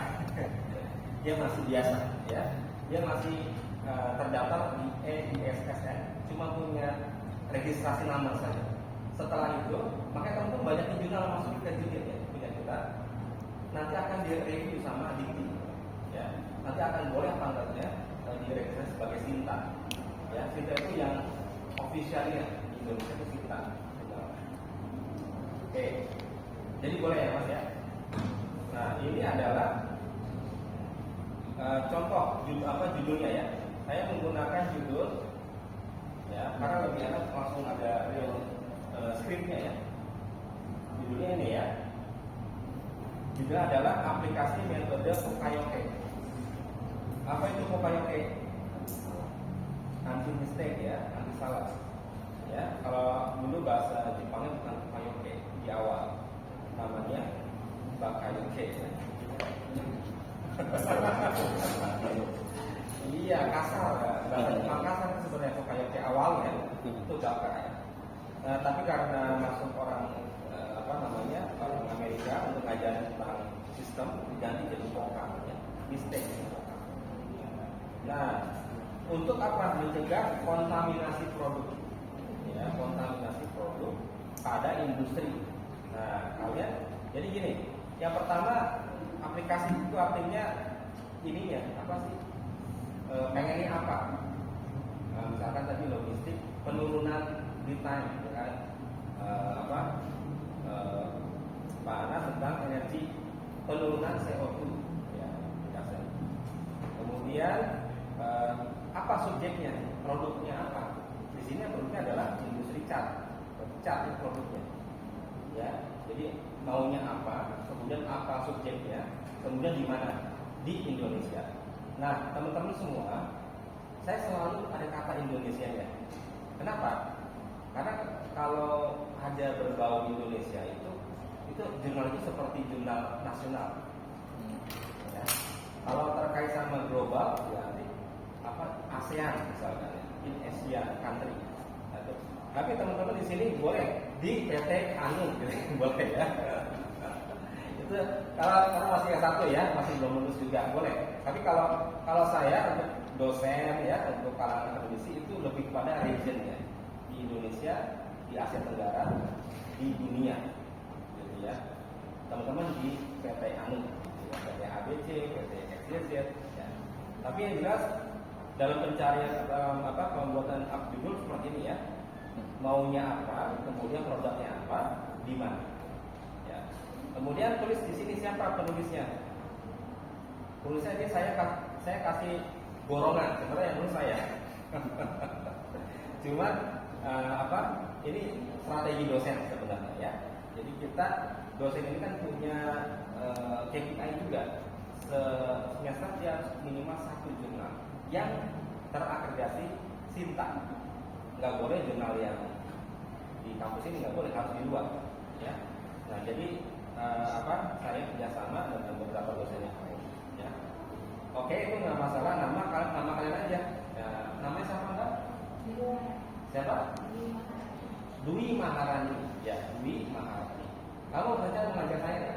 dia masih biasa, ya, dia masih terdaftar di EISSN, cuma punya registrasi nama saja. Setelah itu, makanya kamu banyak jurnal masuk ke Judin ya, punya kita. Nanti akan direview sama Dikti, ya. Nanti akan boleh apa enggaknya diregistrasi sebagai Sinta, ya. Sinta itu yang officialnya di Indonesia itu Sinta. Oke, jadi boleh ya Mas ya. Nah ini adalah contoh judulnya ya. Saya menggunakan judul ya karena lebih enak langsung ada real scriptnya ya. Judulnya ini ya. Judulnya adalah aplikasi metode Pokayoke. Apa itu Pokayoke? Anti mistake ya, anti salah. Ya, kalau dulu bahasa Jepangnya bukan Pokayoke di awal, namanya Bakayoke. Ya. Iya kasar, bahasa Jepang kasar sebenarnya Pokayoke awalnya itu Baka. Tapi karena masuk orang orang Amerika untuk ngajarin tentang sistem diganti jadi Poka, ya. Mistake. Nah, untuk apa? Mencegah kontaminasi produk. Ya, kontaminasi produk pada industri. Nah, kalian jadi gini, yang pertama aplikasi itu artinya ininya apa sih? Pengennya apa? Misalkan tadi logistik, penurunan lead time, ya kan? Panas tentang energi, penurunan CO2, ya, kemudian apa subjeknya, produknya apa? Di sini produknya adalah industri cat, cari produknya. Ya, jadi maunya apa, kemudian apa subjeknya, kemudian di mana? Di Indonesia. Nah, teman-teman semua, saya selalu ada kata Indonesia ya. Kenapa? Karena kalau ada berbau Indonesia itu jurnal itu seperti jurnal nasional. Ya. Kalau terkait sama global, berarti apa ASEAN misalkan, ya, in Asia country. Tapi teman-teman di sini boleh di PT Anu, gitu. Boleh ya. Itu kalau masih S1 ya, masih belum lulus juga boleh. Tapi kalau saya untuk dosen ya, untuk kalangan akademisi itu lebih kepada region ya. Di Indonesia, di Asia Tenggara, di dunia, gitu ya. Teman-teman di PT Anu, ya, PT ABC, PT XYZ. Ya. Tapi yang jelas dalam pencarian pembuatan judul seperti ini ya. Maunya apa, kemudian produknya apa, di mana. Ya. Kemudian tulis di sini siapa penulisnya. Penulisnya ini saya kasih borongan, sebenarnya yang nulis saya. Cuma ini strategi dosen sebenarnya ya. Jadi kita dosen ini kan punya KPI juga. Semester dia minimal 1 jurnal yang terakreditasi SINTA. Nggak boleh jurnal yang di kampus ini nggak boleh, harus di luar ya. Nah jadi saya kerjasama dengan beberapa dosen yang lain ya. Oke, itu nggak masalah, nama kalian aja ya. Namanya siapa Mbak? Siapa? Dwi Maharani ya. Dwi Maharani. Kamu rencana mengajar saya ya?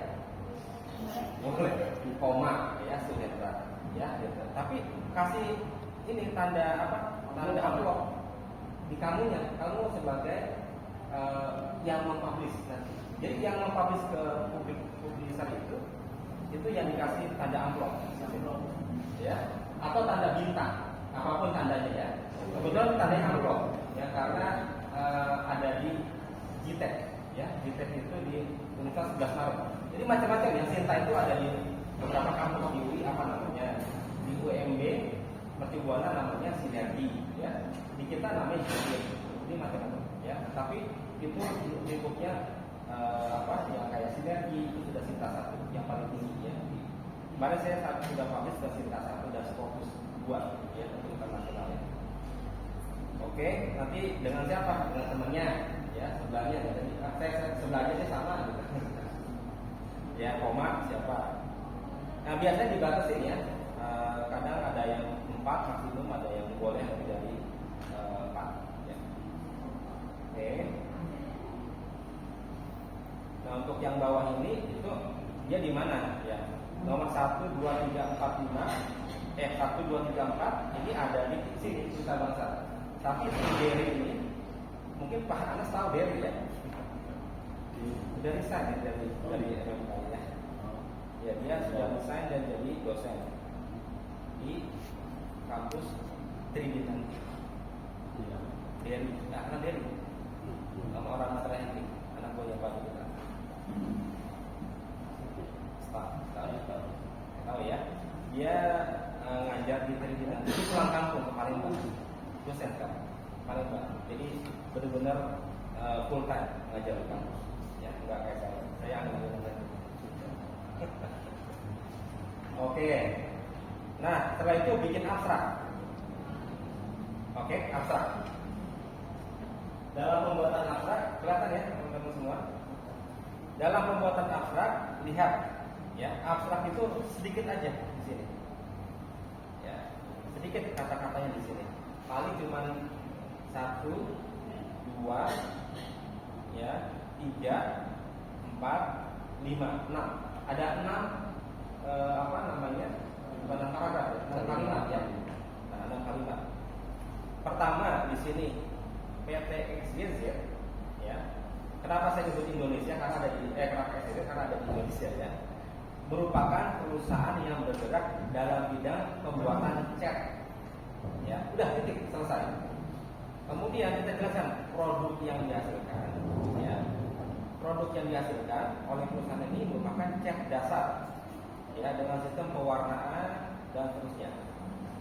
Boleh di koma ya, Sunetra ya gitu. Tapi kasih ini tanda tanda amplop di kamunya, kamu sebagai yang mempublish nanti. Jadi yang mempublish ke publisher itu yang dikasih tanda amplop, ya, atau tanda bintang, apapun tandanya ya. Kebetulan tandanya amplop, ya karena ada di GTEC, ya, GTEC itu di Universitas 11 Maret. Jadi macam-macam ya, Sinta itu ada di beberapa kampus di UI, di UMB, Mercu Buana namanya Sinergi, ya. Di kita namanya JIT, ini macam-macam, ya. Tapi itu lingkupnya yang kayak Sinergi itu sudah Sinta 1 yang paling tinggi, ya. Kemarin saya sudah publish ke Sinta 1 dan Scopus 2, ya, untuk internasional. Ya. Oke, nanti dengan siapa? Dengan temannya, ya, sebelahnya. Jadi saya sebelahnya dia sama, gitu. Ya, koma siapa? Nah biasanya dibatasin ya. Kadang ada yang 4 maksimum, ada yang boleh lebih dari 4 ya. Oke. Nah untuk yang bawah ini itu dia di mana ya? Nomor 1, 2, 3, 4, 5 1, 2, 3, 4 ini ada di sini Duta Bangsa. Tapi si Derry ini mungkin Pak Anas tahu Derry ya? Sudah resign ya dari MMK ya. Ya dia sudah resign dan jadi dosen di kampus Tribunal. Derry, anak Derry, sama orang Matra ini, anak buahnya Pak kita. Tahu ya? Dia ngajar di Tribunal. Dia pulang kampung ke Palembang, dosen kan, Palembang. Jadi benar-benar full time ngajar di kampus. Ya, enggak kayak saya nggak. Oke. Nah, setelah itu bikin abstrak. Oke, abstrak. Dalam pembuatan abstrak, kelihatan ya teman-teman semua. Dalam pembuatan abstrak, lihat ya, abstrak itu sedikit aja di sini. Ya, sedikit kata-katanya di sini. Paling cuma 1, 2, ya, 3, 4, 5, 6. Ada 6 bukan paragraf ya, 6 kalimat ya. Nah, 6 kalimat. Pertama di sini PT XYZ ya. Kenapa saya sebut Indonesia? Karena ada di kenapa XYZ? Karena ada di Indonesia ya. Merupakan perusahaan yang bergerak dalam bidang pembuatan cat. Ya, udah titik selesai. Kemudian kita jelaskan produk yang dihasilkan ya. Produk yang dihasilkan oleh perusahaan ini merupakan cat dasar ya, dengan sistem pewarnaan dan seterusnya.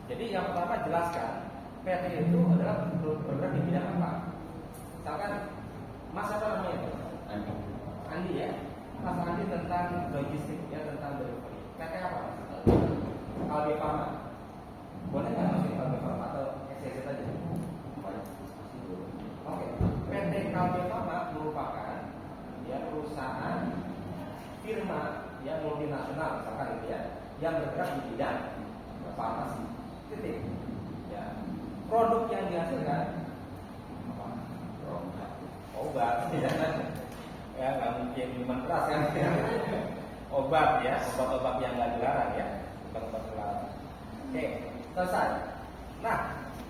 Jadi yang pertama jelaskan PT itu adalah bergerak di bidang apa. Misalkan Mas apa namanya? Andi ya. Mas Andi tentang logistik ya, tentang delivery. PT apa Mas? Kalbe Pharma. Boleh nggak masukin Kalbe Pharma atau SCZ aja? Oke. PT Kalbe Pharma merupakan ya perusahaan firma ya multinasional misalkan gitu ya, yang bergerak di bidang farmasi. Titik. Ya. Produk yang dihasilkan apa? Obat. Ya nggak mungkin minuman keras kan? Obat ya, obat-obat yang nggak dilarang ya, obat-obat terlarang. Oke, selesai. Nah,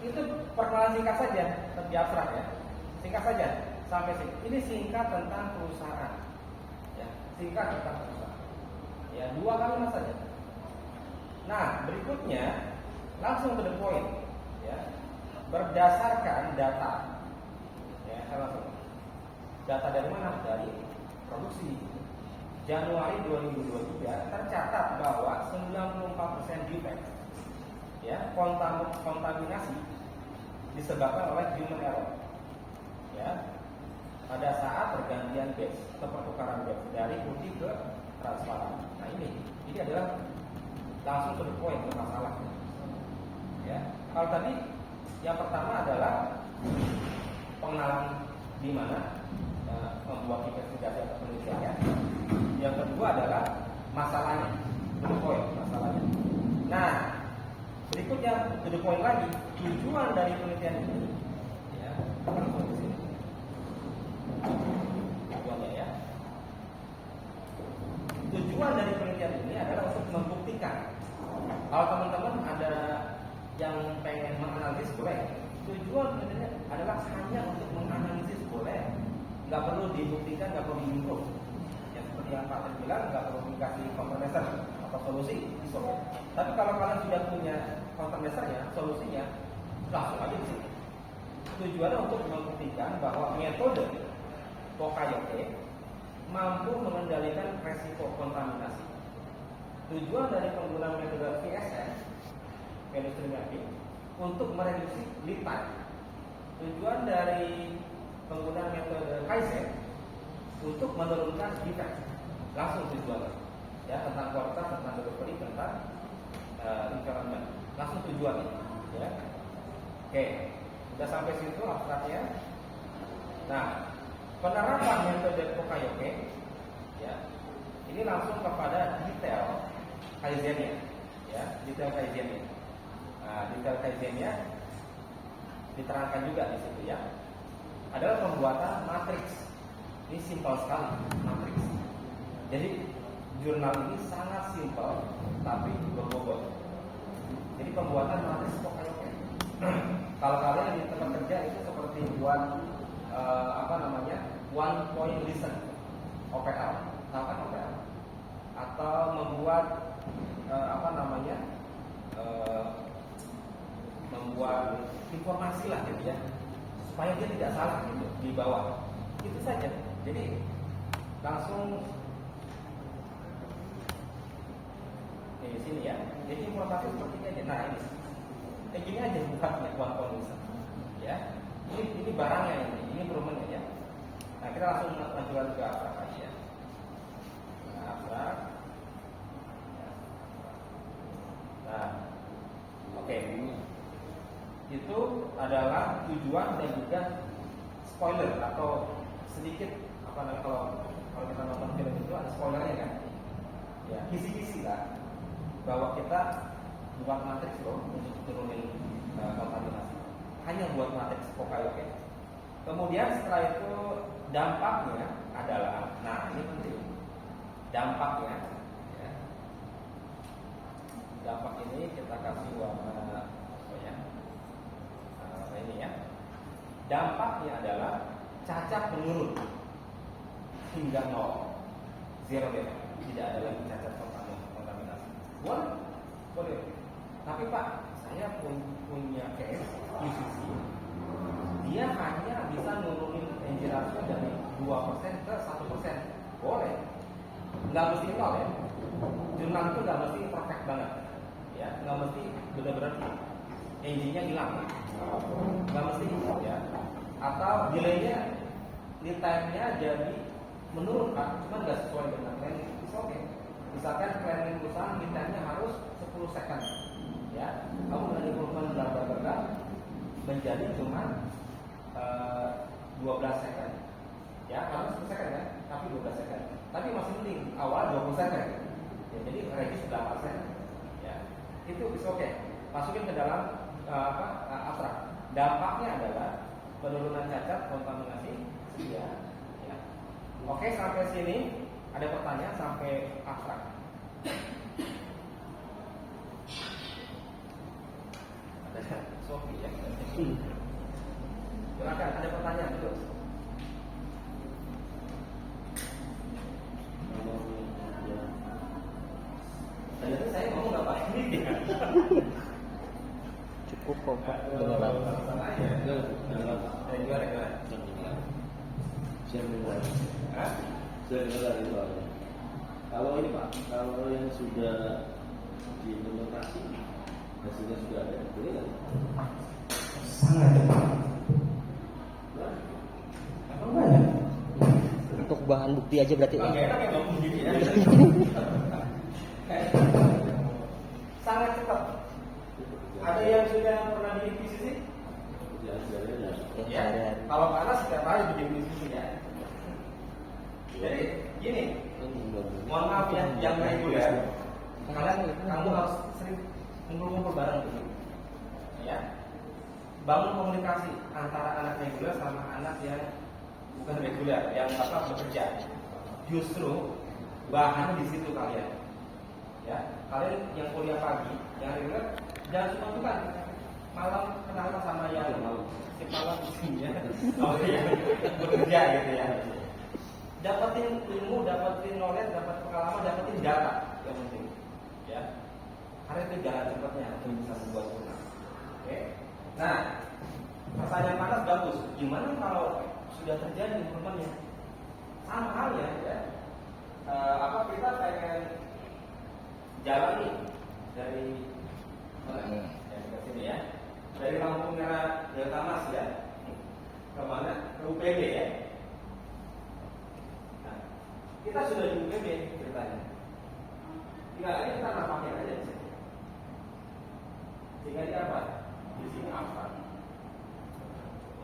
itu perkenalan singkat saja, lebih abstrak ya. Singkat saja sampai sini. Ini singkat tentang perusahaan. Ya, singkat tentang perusahaan. Ya, 2 kalimat saja. Nah, berikutnya langsung to the point. Ya, berdasarkan data. Ya, langsung. Data dari mana? Dari produksi. Januari 2023 tercatat bahwa 94% defect ya, kontaminasi disebabkan oleh human error. Ya. Pada saat pergantian batch atau pertukaran batch dari putih ke transparan. Nah, ini adalah langsung to the point ke masalah. Ya. Kalau tadi yang pertama adalah pengenalan di mana membuat investigasi atau penelitian ya. Yang kedua adalah masalahnya, to the point masalahnya. Nah, berikutnya to the point lagi, tujuan dari penelitian ini ya, langsung di sini. Tujuannya ya. Tujuan dari penelitian ini adalah untuk membuktikan. Kalau teman-teman ada yang pengen menganalisis boleh. Tujuan penelitian adalah hanya untuk menganalisis boleh. Nggak perlu dibuktikan, nggak perlu diimprove. Ya, seperti yang Pak Ted bilang, nggak perlu dikasih countermeasure atau solusi, isolate. Tapi kalau kalian sudah punya countermeasure-nya, solusinya, langsung aja di sini. Tujuannya untuk membuktikan bahwa metode Pokayoke mampu mengendalikan resiko kontaminasi. Tujuan dari penggunaan metode VSM, chemistry mapping, untuk mereduksi lead time. Tujuan dari penggunaan metode Kaizen untuk menurunkan defect. Langsung tujuannya ya, tentang kualitas, tentang delivery, tentang environment. Langsung tujuannya ya. Oke, sudah sampai situ abstraknya. Nah, penerapan metode Pokayoke ya, ini langsung kepada detail Kaizennya ya, detail Kaizennya. Nah, detail Kaizennya diterangkan juga di situ ya. Adalah pembuatan matriks. Ini simpel sekali, matriks. Jadi jurnal ini sangat simpel tapi berbobot. Jadi pembuatan matriks Pokayoke. Kalau kalian di tempat kerja itu seperti buat one point listen, OPL, tahu kan OPL? Atau membuat membuat informasi lah gitu ya, supaya dia tidak salah gitu di bawah. Itu saja. Jadi langsung di sini ya. Jadi informasi seperti ini aja. Nah ini, kayak gini aja buatnya one point listen. Ya, ini barangnya ini improvementnya ya. Nah kita langsung lanjutkan ke abstrak aja ya. Nah, abstrak. Nah, oke. Itu adalah tujuan dan juga spoiler atau sedikit kalau kita nonton film itu ada spoilernya kan? Ya, kisi-kisi lah bahwa kita buat matriks loh untuk turunin kontaminasi. Hanya buat matriks Pokayoke. Kemudian setelah itu dampaknya adalah, nah ini penting. Dampaknya, ya. Dampak ini kita kasih warna ini ya. Dampaknya adalah cacat menurun hingga 0, zero level. Tidak ada lagi cacat kontaminasi. Boleh. Tapi Pak, saya punya case UCC, dia hanya bisa nurunin energy ratio dari 2% ke 1%. Boleh. Nggak mesti 0 ya. Jurnal itu nggak mesti perfect banget. Ya, nggak mesti benar-benar engine-nya hilang. Nggak mesti ya. Atau delay-nya lead time-nya jadi menurun Pak, cuma nggak sesuai dengan planning. It's okay. Misalkan planning perusahaan lead time-nya harus 10 second, ya, kamu dengan improvement bla menjadi cuma 12 second, ya, kamu 10 second ya, tapi 12 second, tapi masih penting awal 20 second, ya, jadi reduce 8%, ya, itu is okay. Masukin ke dalam abstrak. Dampaknya adalah penurunan cacat, kontaminasi sedia. Ya. Oke, sampai sini ada pertanyaan sampai abstrak. Ada Sofi ya. Silakan, ada pertanyaan dulu. Tadi saya ngomong nggak pakai ini. Cukup kompak dengaran. Kalau ini Pak, kalau yang sudah diimplementasi hasilnya sudah ada, boleh nggak? Sangat cepat. Apa banyak? Untuk bahan bukti aja berarti ya. Nggak enak ya ngomong begini ya. Sangat cepat. Ada yang sudah pernah bikin PCC? Ya, kalau panas setiap hari bikin PCC ya. Jadi gini, mohon maaf ya, yang reguler, kamu harus sering ngumpul-ngumpul bareng dulu. Ya, bangun komunikasi antara anak reguler sama anak yang bukan reguler, yang bekerja. Justru bahan di situ kalian. Ya, kalian yang kuliah pagi, yang reguler, jangan cuma bukan malam kenalan sama yang si malam di sini ya. Oh iya, bekerja gitu ya. Dapatin ilmu, dapatin knowledge, dapat pengalaman, dapatin data yang penting. Ya, karena itu jalan cepatnya untuk bisa membuat jurnal. Oke. Nah, pertanyaan panas bagus. Gimana kalau sudah terjadi improvementnya? Sama halnya ya. Kita pengen jalan nih dari ke sini ya, dari lampu merah Delta Mas ya, ke mana? Ke UPB ya. Nah, kita sudah di UPB ceritanya. Tinggal aja kita nampakin aja di sini. Sehingga dia apa? Di sini apa?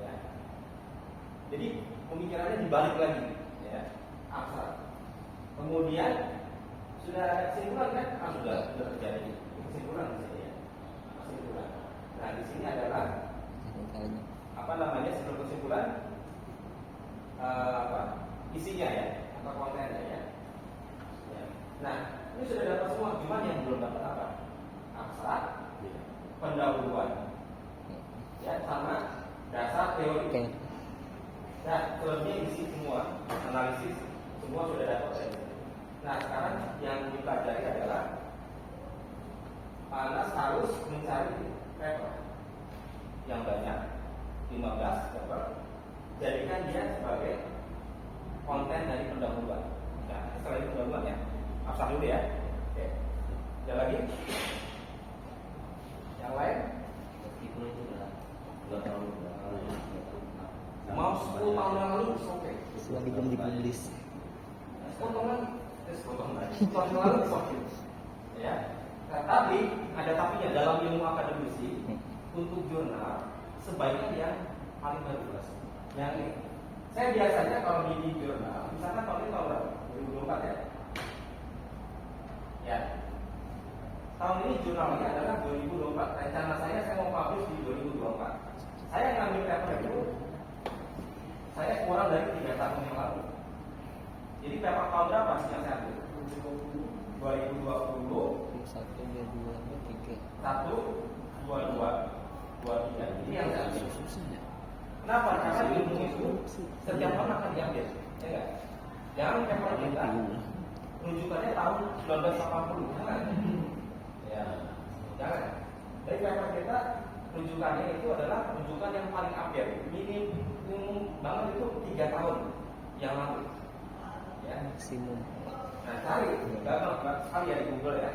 Ya. Jadi pemikirannya dibalik lagi, ya, abstrak. Kemudian sudah ada kesimpulan kan? Sudah terjadi kesimpulan di sini ya. Kesimpulan. Nah di sini adalah sebelum kesimpulan isinya ya, atau kontennya ya. Nah ini sudah dapat semua, cuma yang belum dapat apa? Abstrak, pendahuluan, ya, sama dasar teori. Nah selebihnya isi semua, analisis semua sudah dapat. Nah sekarang yang dipelajari adalah Anas harus mencari paper yang banyak, 15 paper, jadikan dia sebagai konten dari pendahuluan. Nah setelah itu pendahuluan ya, abstrak dulu ya. Oke. Ada lagi? Yang lain? Mau 10 tahun yang lalu, oke. Lagi belum dipublish. 10 tahun lalu, 10 tahun yang lalu, oke. Ya. Nah, tapi ada tapinya dalam ilmu akademisi untuk jurnal sebaiknya yang paling bagus. Yang ini, saya biasanya kalau di jurnal, misalkan tahun ini tahun berapa? 2024 ya. Ya. Tahun ini jurnalnya adalah 2024. Rencana saya mau publish di 2024. Saya ngambil paper itu, saya kurang dari 3 tahun yang lalu. Jadi paper tahun berapa sih yang saya ambil? 2020. 1, 2, 3. 1, 2, 23. Ini yang saya ambil. Kenapa? Karena ilmu itu setiap tahun akan diambil, ya enggak? Jangan paper kita rujukannya tahun 1980, jangan. Ya, jangan. Dari paper kita rujukannya itu adalah rujukan yang paling update, minimum banget itu 3 tahun yang lalu. Ya, Maksimum. nah cari, gampang sekali ya di Google ya.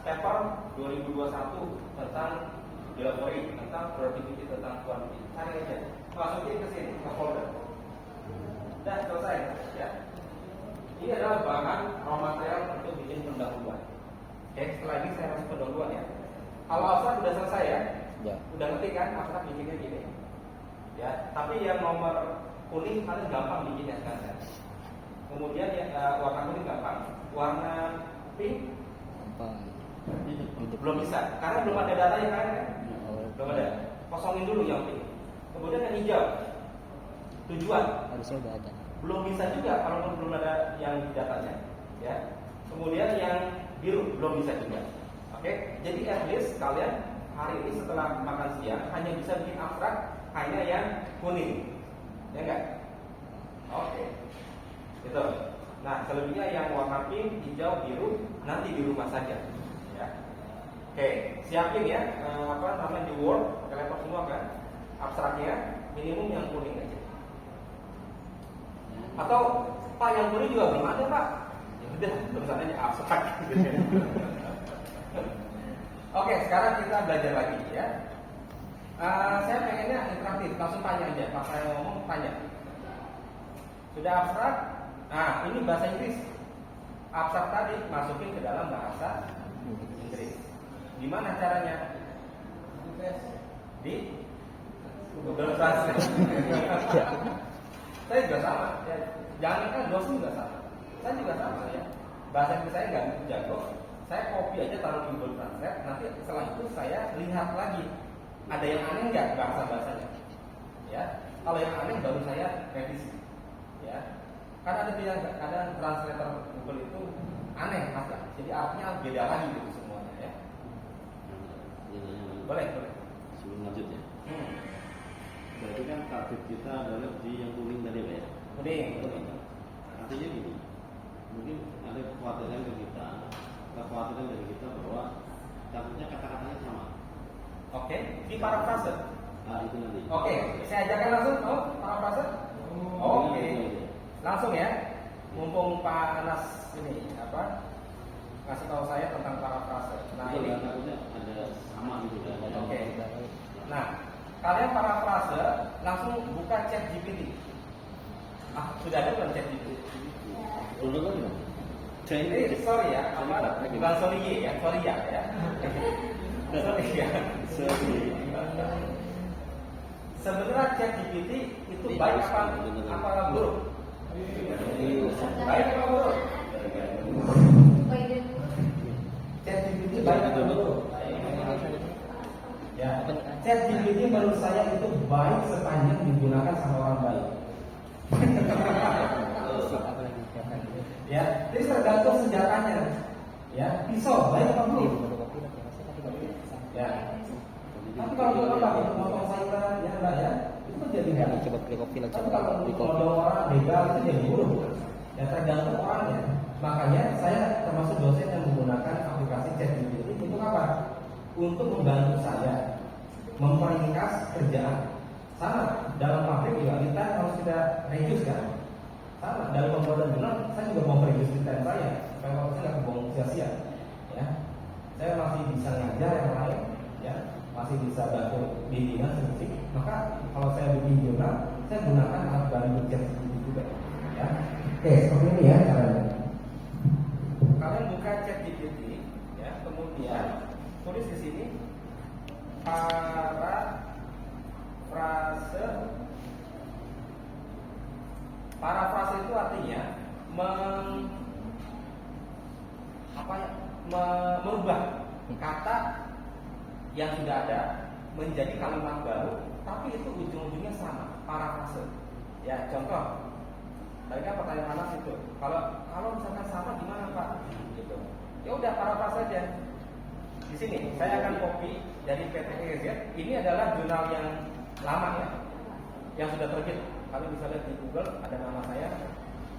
Paper 2021 tentang delivery, tentang productivity, tentang quantity. Cari aja, masukin ke sini, ke folder. ya. Ini adalah bahan raw material untuk bikin pendahuluan. Oke, setelah ini saya masuk pendahuluan ya. Kalau abstrak udah selesai ya, Ya. udah ngerti kan abstrak bikinnya gini. Ya, tapi yang nomor kuning paling gampang bikinnya sekarang. Kemudian ya, warna kuning gampang, warna pink Gampang. belum bisa, karena belum ada datanya kan? Oh, Belum ada. Kosongin dulu yang pink. Kemudian yang hijau, tujuan. harusnya udah ada. Belum bisa juga kalau belum ada yang di datanya, ya. Kemudian yang biru belum bisa juga. Oke, jadi at least kalian hari ini setelah makan siang hanya bisa bikin abstrak hanya yang kuning, ya enggak? Oke, gitu. Nah, selebihnya yang warna pink, hijau, biru nanti di rumah saja, ya. Oke, siapin ya, apa namanya di Word, pakai laptop semua kan? Abstraknya minimum yang kuning aja. Atau Pak yang kuning juga belum ada Pak. Ya udah, tulisannya abstrak. Gitu ya. Oke, sekarang kita belajar lagi ya. Saya pengennya interaktif, langsung tanya aja. Pas saya ngomong tanya. Sudah abstrak? Nah, ini bahasa Inggris. Abstrak tadi masukin ke dalam bahasa Inggris. Gimana caranya? Di Google Translate. Saya juga sama. Ya, jangan kan dosen juga sama. Saya juga sama ya. Bahasa Inggris saya nggak jago. Saya copy aja taruh di Google Translate. Nanti setelah itu saya lihat lagi. Ada yang aneh nggak bahasa-bahasanya? Ya. Kalau yang aneh baru saya revisi. Ya. Karena ada translator Google itu aneh mas ya. Jadi artinya beda lagi gitu semuanya ya. Boleh. Sebelum lanjut ya. Berarti kan target kita adalah di yang kuning tadi Pak ya. Kuning. Artinya gini, mungkin ada kekhawatiran dari kita bahwa takutnya kata-katanya sama. Oke. Di parafrase. Itu nanti. Oke. Saya ajarkan langsung. Oh, parafrase. Oke. Langsung ya. Mumpung Pak Anas ini apa? Kasih tahu saya tentang parafrase. Nah Betul, ini. kan, takutnya ada sama gitu kan. Oke. Nah, kalian parafrase langsung buka chat GPT. Sudah ada belum chat GPT? Belum kan? Ini sorry ya, apa? Bukan sorry ya. Sorry ya. Sebenarnya chat GPT itu baik apa buruk? Baik apa buruk? Chat GPT baik apa buruk? Ya, chat GPT menurut saya itu baik sepanjang digunakan sama orang baik. Ya, jadi tergantung senjatanya. Ya, pisau baik apa buruk? Ya. Tapi kalau kita pakai potong sayuran, ya enggak ya, itu kan jadi enggak. Coba beli kopi lagi. Tapi kalau orang begal itu jadi buruk. Ya tergantung orangnya. Makanya saya termasuk dosen yang menggunakan aplikasi ChatGPT untuk apa? Untuk membantu saya memperingkas kerjaan. Sama dalam pabrik juga kita harus kita reduce kan. Sama dalam pembuatan jurnal saya juga mau reduce time saya supaya waktu saya nggak kebuang sia-sia. Ya, saya masih bisa ngajar yang lain, ya, masih bisa bantu bimbingan sedikit. Maka kalau saya bikin jurnal, saya gunakan alat bantu ChatGPT juga. Ya, oke seperti ini ya caranya. Kalian buka ChatGPT, ya, kemudian tulis di sini parafrase itu artinya merubah kata yang sudah ada menjadi kalimat baru, tapi itu ujung-ujungnya sama, parafrase. Ya, contoh. Tadi kan pertanyaan Anas itu, kalau misalkan sama gimana Pak? Gitu. Ya udah parafrase aja. Di sini saya akan copy dari PTEZ. Ini adalah jurnal yang lama ya, yang sudah terbit. Kalian bisa lihat di Google ada nama saya.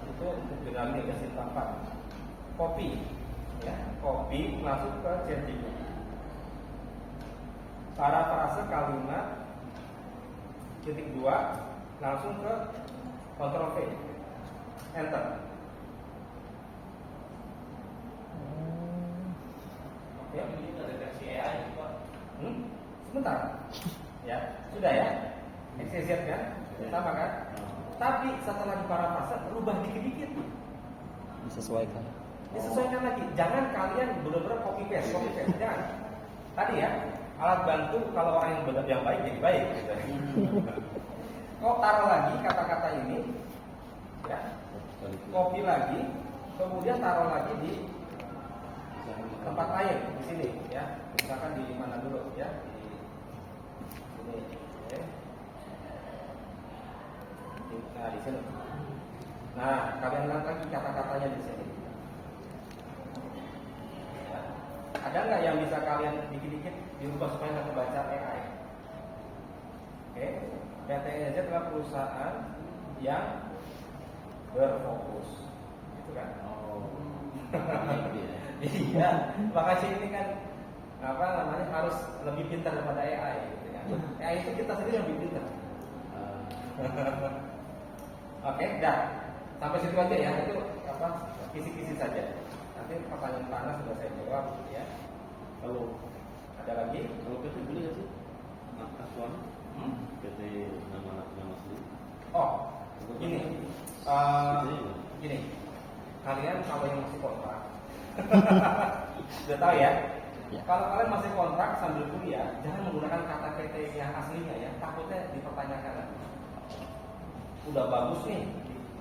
Itu untuk jurnal ini Yasin Tampak. Copy, ya, copy masuk ke ChatGPT. Parafrase kalimat titik 2 langsung ke Ctrl V, Enter. Oke, ini ada versi AI Pak. Sebentar. Ya, sudah ya. XYZ kan? Sama kan? Tapi setelah diparafrase berubah dikit-dikit. Disesuaikan. Disesuaikan lagi. Jangan kalian benar-benar copy paste. Jangan. Tadi ya, alat bantu kalau orang yang benar yang baik jadi baik. Gitu. Kau taruh lagi kata-kata ini, ya, copy lagi, kemudian taruh lagi di tempat lain di sini, ya. Misalkan di mana dulu, ya, di sini. Oke. Nah, di sini. Nah, kalian lihat lagi kata-katanya di sini. Ya. Ada nggak yang bisa kalian dikit-dikit diubah supaya nggak kebaca AI? Oke, PTEZ adalah perusahaan yang berfokus, gitu kan? Oh. Iya, makanya ini kan apa namanya harus lebih pintar daripada AI, gitu kan? AI itu kita sendiri lebih pintar. Oke, dah. Sampai situ aja ya. Itu apa? Kisi-kisi saja. Nanti pertanyaan panas sudah saya jawab, ya. Kalau Ada lagi? kalau PT beli nggak sih? Asuhan? PT nama sendiri. Oh, gini. Gini. Kalian kalau yang masih kontrak, sudah tahu ya. Ya. Kalau kalian masih kontrak sambil kuliah, jangan menggunakan kata PT yang aslinya ya. Takutnya dipertanyakan. Udah bagus nih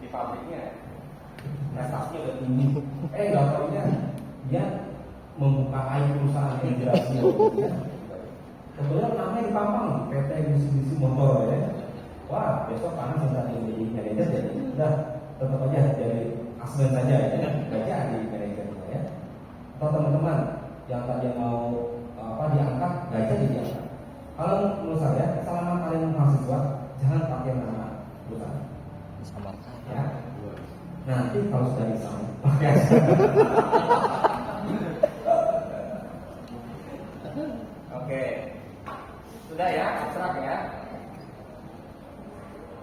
di pabriknya, prestasinya udah tinggi. Nggak taunya dia membuka air perusahaan yang jelas. Kebetulan namanya di Pampang, PT Mitsubishi Motor ya. Wah, besok panas sedang jadi manajer jadi udah tetap aja jadi asmen saja ya, nggak jadi manajer ya. Atau teman-teman yang tadi mau diangkat, nggak jadi diangkat. Kalau menurut saya, selama kalian mahasiswa, jangan pakai nama perusahaan. Disamarkan. Ya. Nanti kalau sudah disama, pakai Oke. Sudah ya, abstrak ya.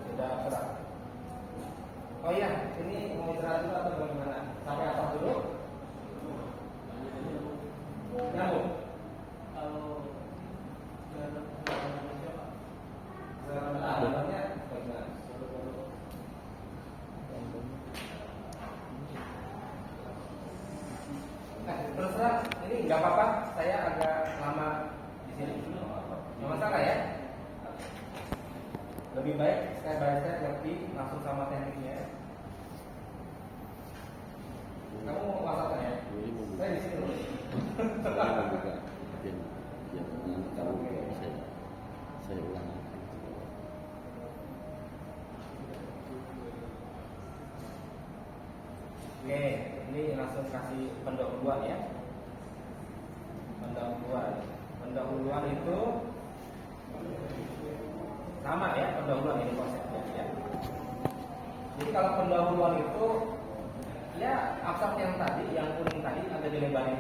Sudah abstrak. Oh iya, ini mau istirahat dulu atau bagaimana? Sampai atas dulu. Nyambung. Kalau Sebenarnya bagaimana? Terus terang, ini nggak apa-apa. Saya agak lama di sini. Nggak masalah ya. Lebih baik step by step ngerti langsung sama tekniknya. Kamu mau masak ya? Saya di sini dulu. Saya mau buka. Ya, kalau saya ulang. Oke, ini langsung kasih pendahuluan ya. Pendahuluan itu sama ya, pendahuluan ini konsepnya ya. Jadi kalau pendahuluan itu ya abstrak yang tadi, yang kuning tadi ada dilebarin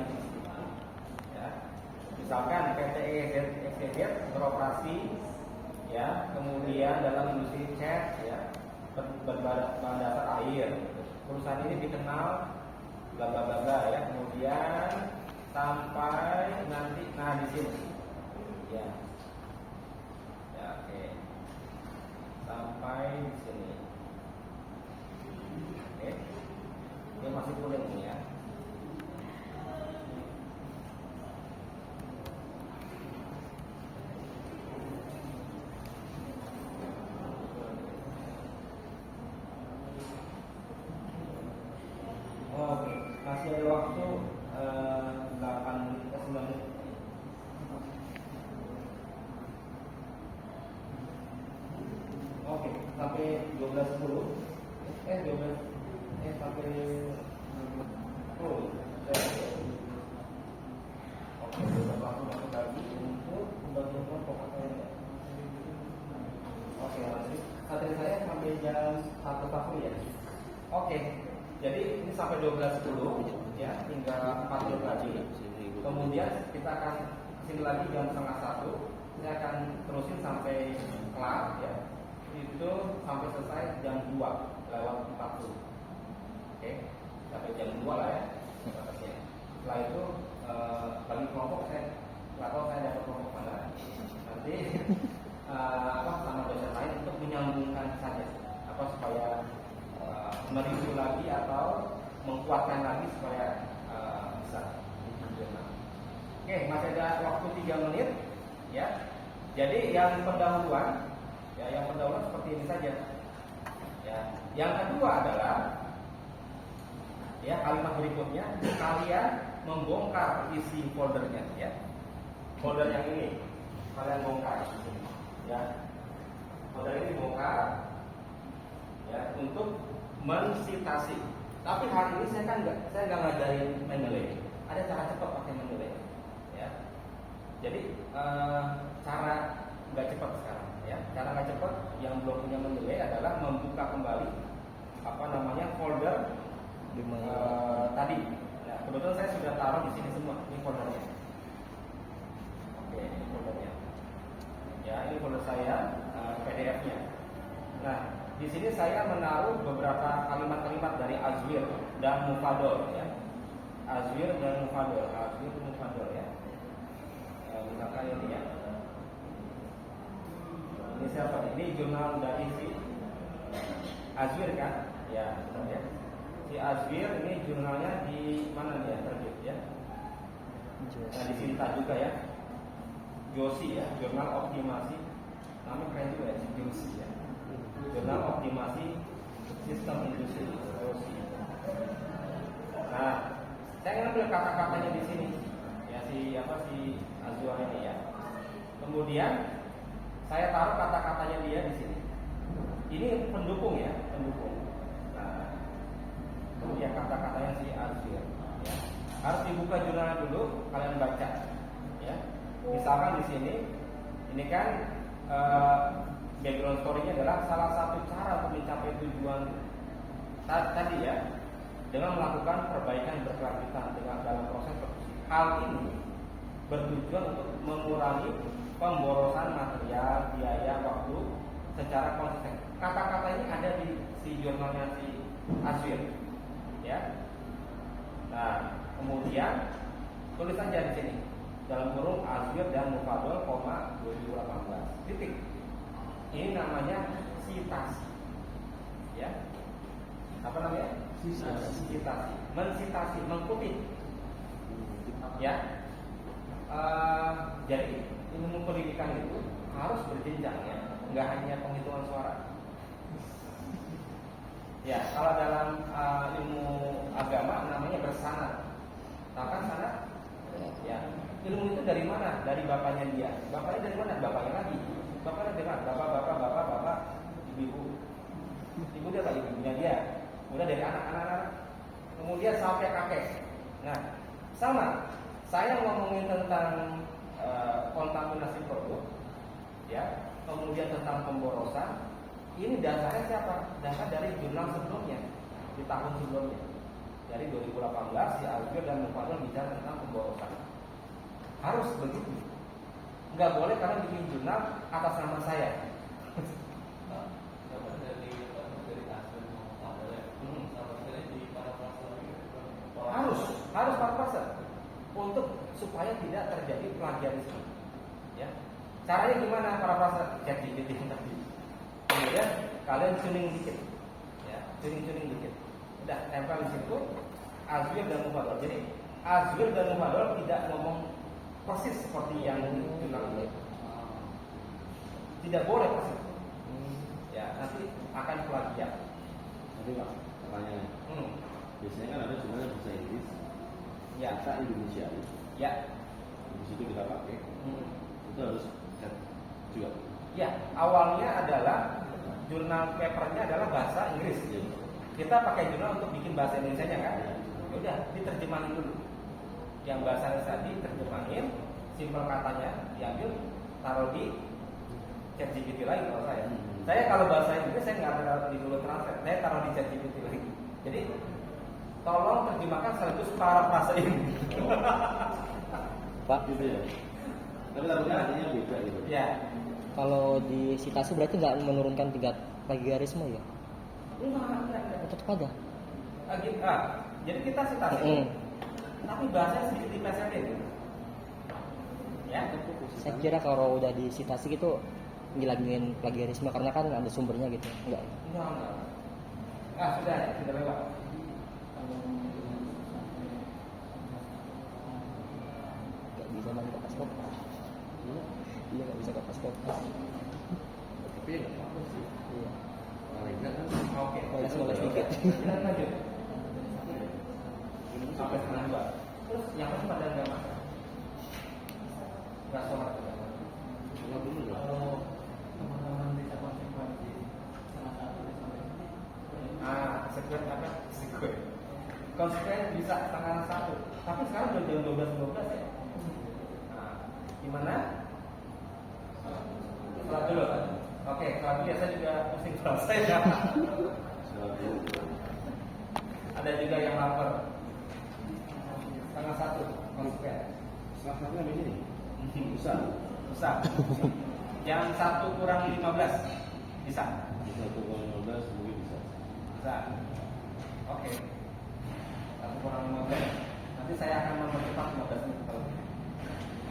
ya. Misalkan PT EZ beroperasi ya, kemudian dalam industri cat ya, berbahan dasar air. Perusahaan ini dikenal bla bla bla bla ya, kemudian sampai nanti di sini ya. Ya oke. Sampai di sini. Oke. Ini masih kuning nih ya. Oke, masih ada waktu 8 menit ke 9 menit. Oke, sampai 12.10. Sampai 10. Oke, kita langsung masuk lagi untuk pembagian pokoknya. Oke, nanti materi saya sampai jam 1 ya. Oke. Jadi ini sampai 12.10 ya, tinggal 4 jam lagi. Kemudian kita akan kesini lagi jam 12:30. Saya akan terusin sampai kelar ya. Itu sampai selesai jam 2:40. Oke, sampai jam 2 lah ya batasnya. Setelah itu bagi kelompok saya nggak tahu saya dapat kelompok mana. Nanti sama dosen lain untuk menyambungkan saja supaya mereview lagi atau menguatkan lagi supaya bisa bikin jurnal. Oke, masih ada waktu 3 menit ya. Jadi yang pendahuluan seperti ini saja. Ya. Yang kedua adalah ya kalimat berikutnya kalian membongkar isi foldernya ya. Folder yang ini kalian bongkar ya. Folder ini bongkar ya untuk mensitasi. Tapi hari ini saya nggak ngajarin Mendeley. Ada cara cepat pakai Mendeley ya. Jadi cara nggak cepat sekarang ya. Cara nggak cepat yang belum punya Mendeley adalah membuka kembali folder tadi. Nah, kebetulan saya sudah taruh di sini semua. Ini foldernya. Oke, ini foldernya. Ya, ini folder saya PDF-nya. Nah, di sini saya menaruh beberapa kalimat-kalimat dari Azwir dan Mufadol ya. Azwir dan Mufadol ya. Misalkan ini ya. Ini siapa? Ini jurnal dari si Azwir kan? Ya, benar ya. Si Azwir ini jurnalnya di mana dia terbit ya? Nah, di Sinta juga ya. Josi ya, jurnal optimasi. Namanya keren juga ya, si Josi ya. Jurnal optimasi sistem industri Josi. Nah, saya ngambil kata-katanya di sini. Ya si Azwir ini ya. Kemudian saya taruh kata-katanya dia di sini. Ini pendukung ya, pendukung. Nah, kemudian kata-katanya si Azwir. Ya. Harus dibuka jurnalnya dulu, kalian baca. Ya. Misalkan di sini, ini kan background story-nya adalah salah satu cara untuk mencapai tujuan tadi ya, dengan melakukan perbaikan berkelanjutan dengan dalam proses produksi. Hal ini bertujuan untuk mengurangi pemborosan material, biaya, waktu secara konsisten. Kata-kata ini ada di si jurnalnya si Azwir, ya. Nah, kemudian tulis saja di sini dalam kurung Azwir dan Mufadol, 2018 titik. Ini namanya sitasi, ya. Apa namanya? Sitasi, mensitasi, mengkutip, ya. Jadi ilmu pendidikan itu harus berjenjang ya, nggak hanya penghitungan suara. Ya, kalau dalam ilmu agama namanya bersanad. Tahu kan sanad? Ya, ilmu itu dari mana? Dari bapaknya dia. Bapaknya dari mana? Bapaknya lagi. Bapaknya dari mana? Bapak, ibu. Ibu dia apa? Ibunya dia. Udah dari anak-anak. Kemudian sampai kakek. Nah, sama. Saya ngomongin tentang kontaminasi produk, ya. Kemudian tentang pemborosan. Ini dasarnya siapa? Dasar dari jurnal sebelumnya, di tahun sebelumnya. Dari 2018 si Azwir dan Mufadol bicara tentang pemborosan. Harus begitu. Nggak boleh kalian bikin jurnal atas nama saya. Harus parafrase untuk supaya tidak terjadi plagiarisme. Ya. Caranya gimana parafrase? ChatGPT yang tadi. Kemudian kalian tuning dikit, ya, tuning dikit. Udah tempel di situ Azwir dan Mufadol. Jadi Azwir dan Mufadol tidak ngomong persis seperti yang jurnal ini. Tidak boleh persis. Ya, nanti akan plagiat. Nanti Pak, pertanyaan. Biasanya kan ada jurnal bahasa Inggris, Ya, bahasa Indonesia. ya. Di situ kita pakai. Itu harus chat juga. Ya, awalnya adalah jurnal papernya adalah bahasa Inggris. Kita pakai jurnal untuk bikin bahasa Indonesianya kan? Ya udah, diterjemahin dulu. Yang bahasa Inggris tadi terjemahin, simpel katanya diambil, taruh di ChatGPT lagi kalau saya. Saya kalau bahasa Inggris saya nggak taruh di Google Translate, saya taruh di ChatGPT lagi. Jadi tolong terjemahkan sekaligus parafrasein. Pak, Gitu ya. Tapi takutnya artinya beda gitu. Ya. kalau di sitasi berarti nggak menurunkan tingkat plagiarisme ya? Enggak. Tetap aja. Jadi kita citasi, tapi bahasanya sedikit dipesetin. Ya. Saya kira kalau udah di sitasi gitu ngilangin plagiarisme karena kan ada sumbernya gitu. Enggak. Enggak. Sudah lewat. Enggak bisa main kapas kopas. Iya enggak bisa kapas kopas. Tapi ya nggak apa-apa sih. Iya. Paling nggak kan. Oke. Moles dikit. Kita lanjut. Sampai setengah 2. Terus yang lain pada nggak masak? Nggak sholat. Nggak dulu lah. Kalau teman-teman bisa konsekuensi salah satu Sekuen apa? Sekuen. Konsekuen bisa setengah 1. Tapi sekarang udah jam 12 ya. Nah, gimana? Sholat dulu. Oke, sholat dulu ya, saya juga pusing selesai ya. Sholat dulu. Ada juga yang lapar. Setengah 1 konsekuen. Salah satunya begini. Bisa. Jam 1 kurang 15 bisa. Bisa 1,15 mungkin bisa. Bisa. Oke. 1 kurang 15. Nanti saya akan mempercepat 15 menit kalau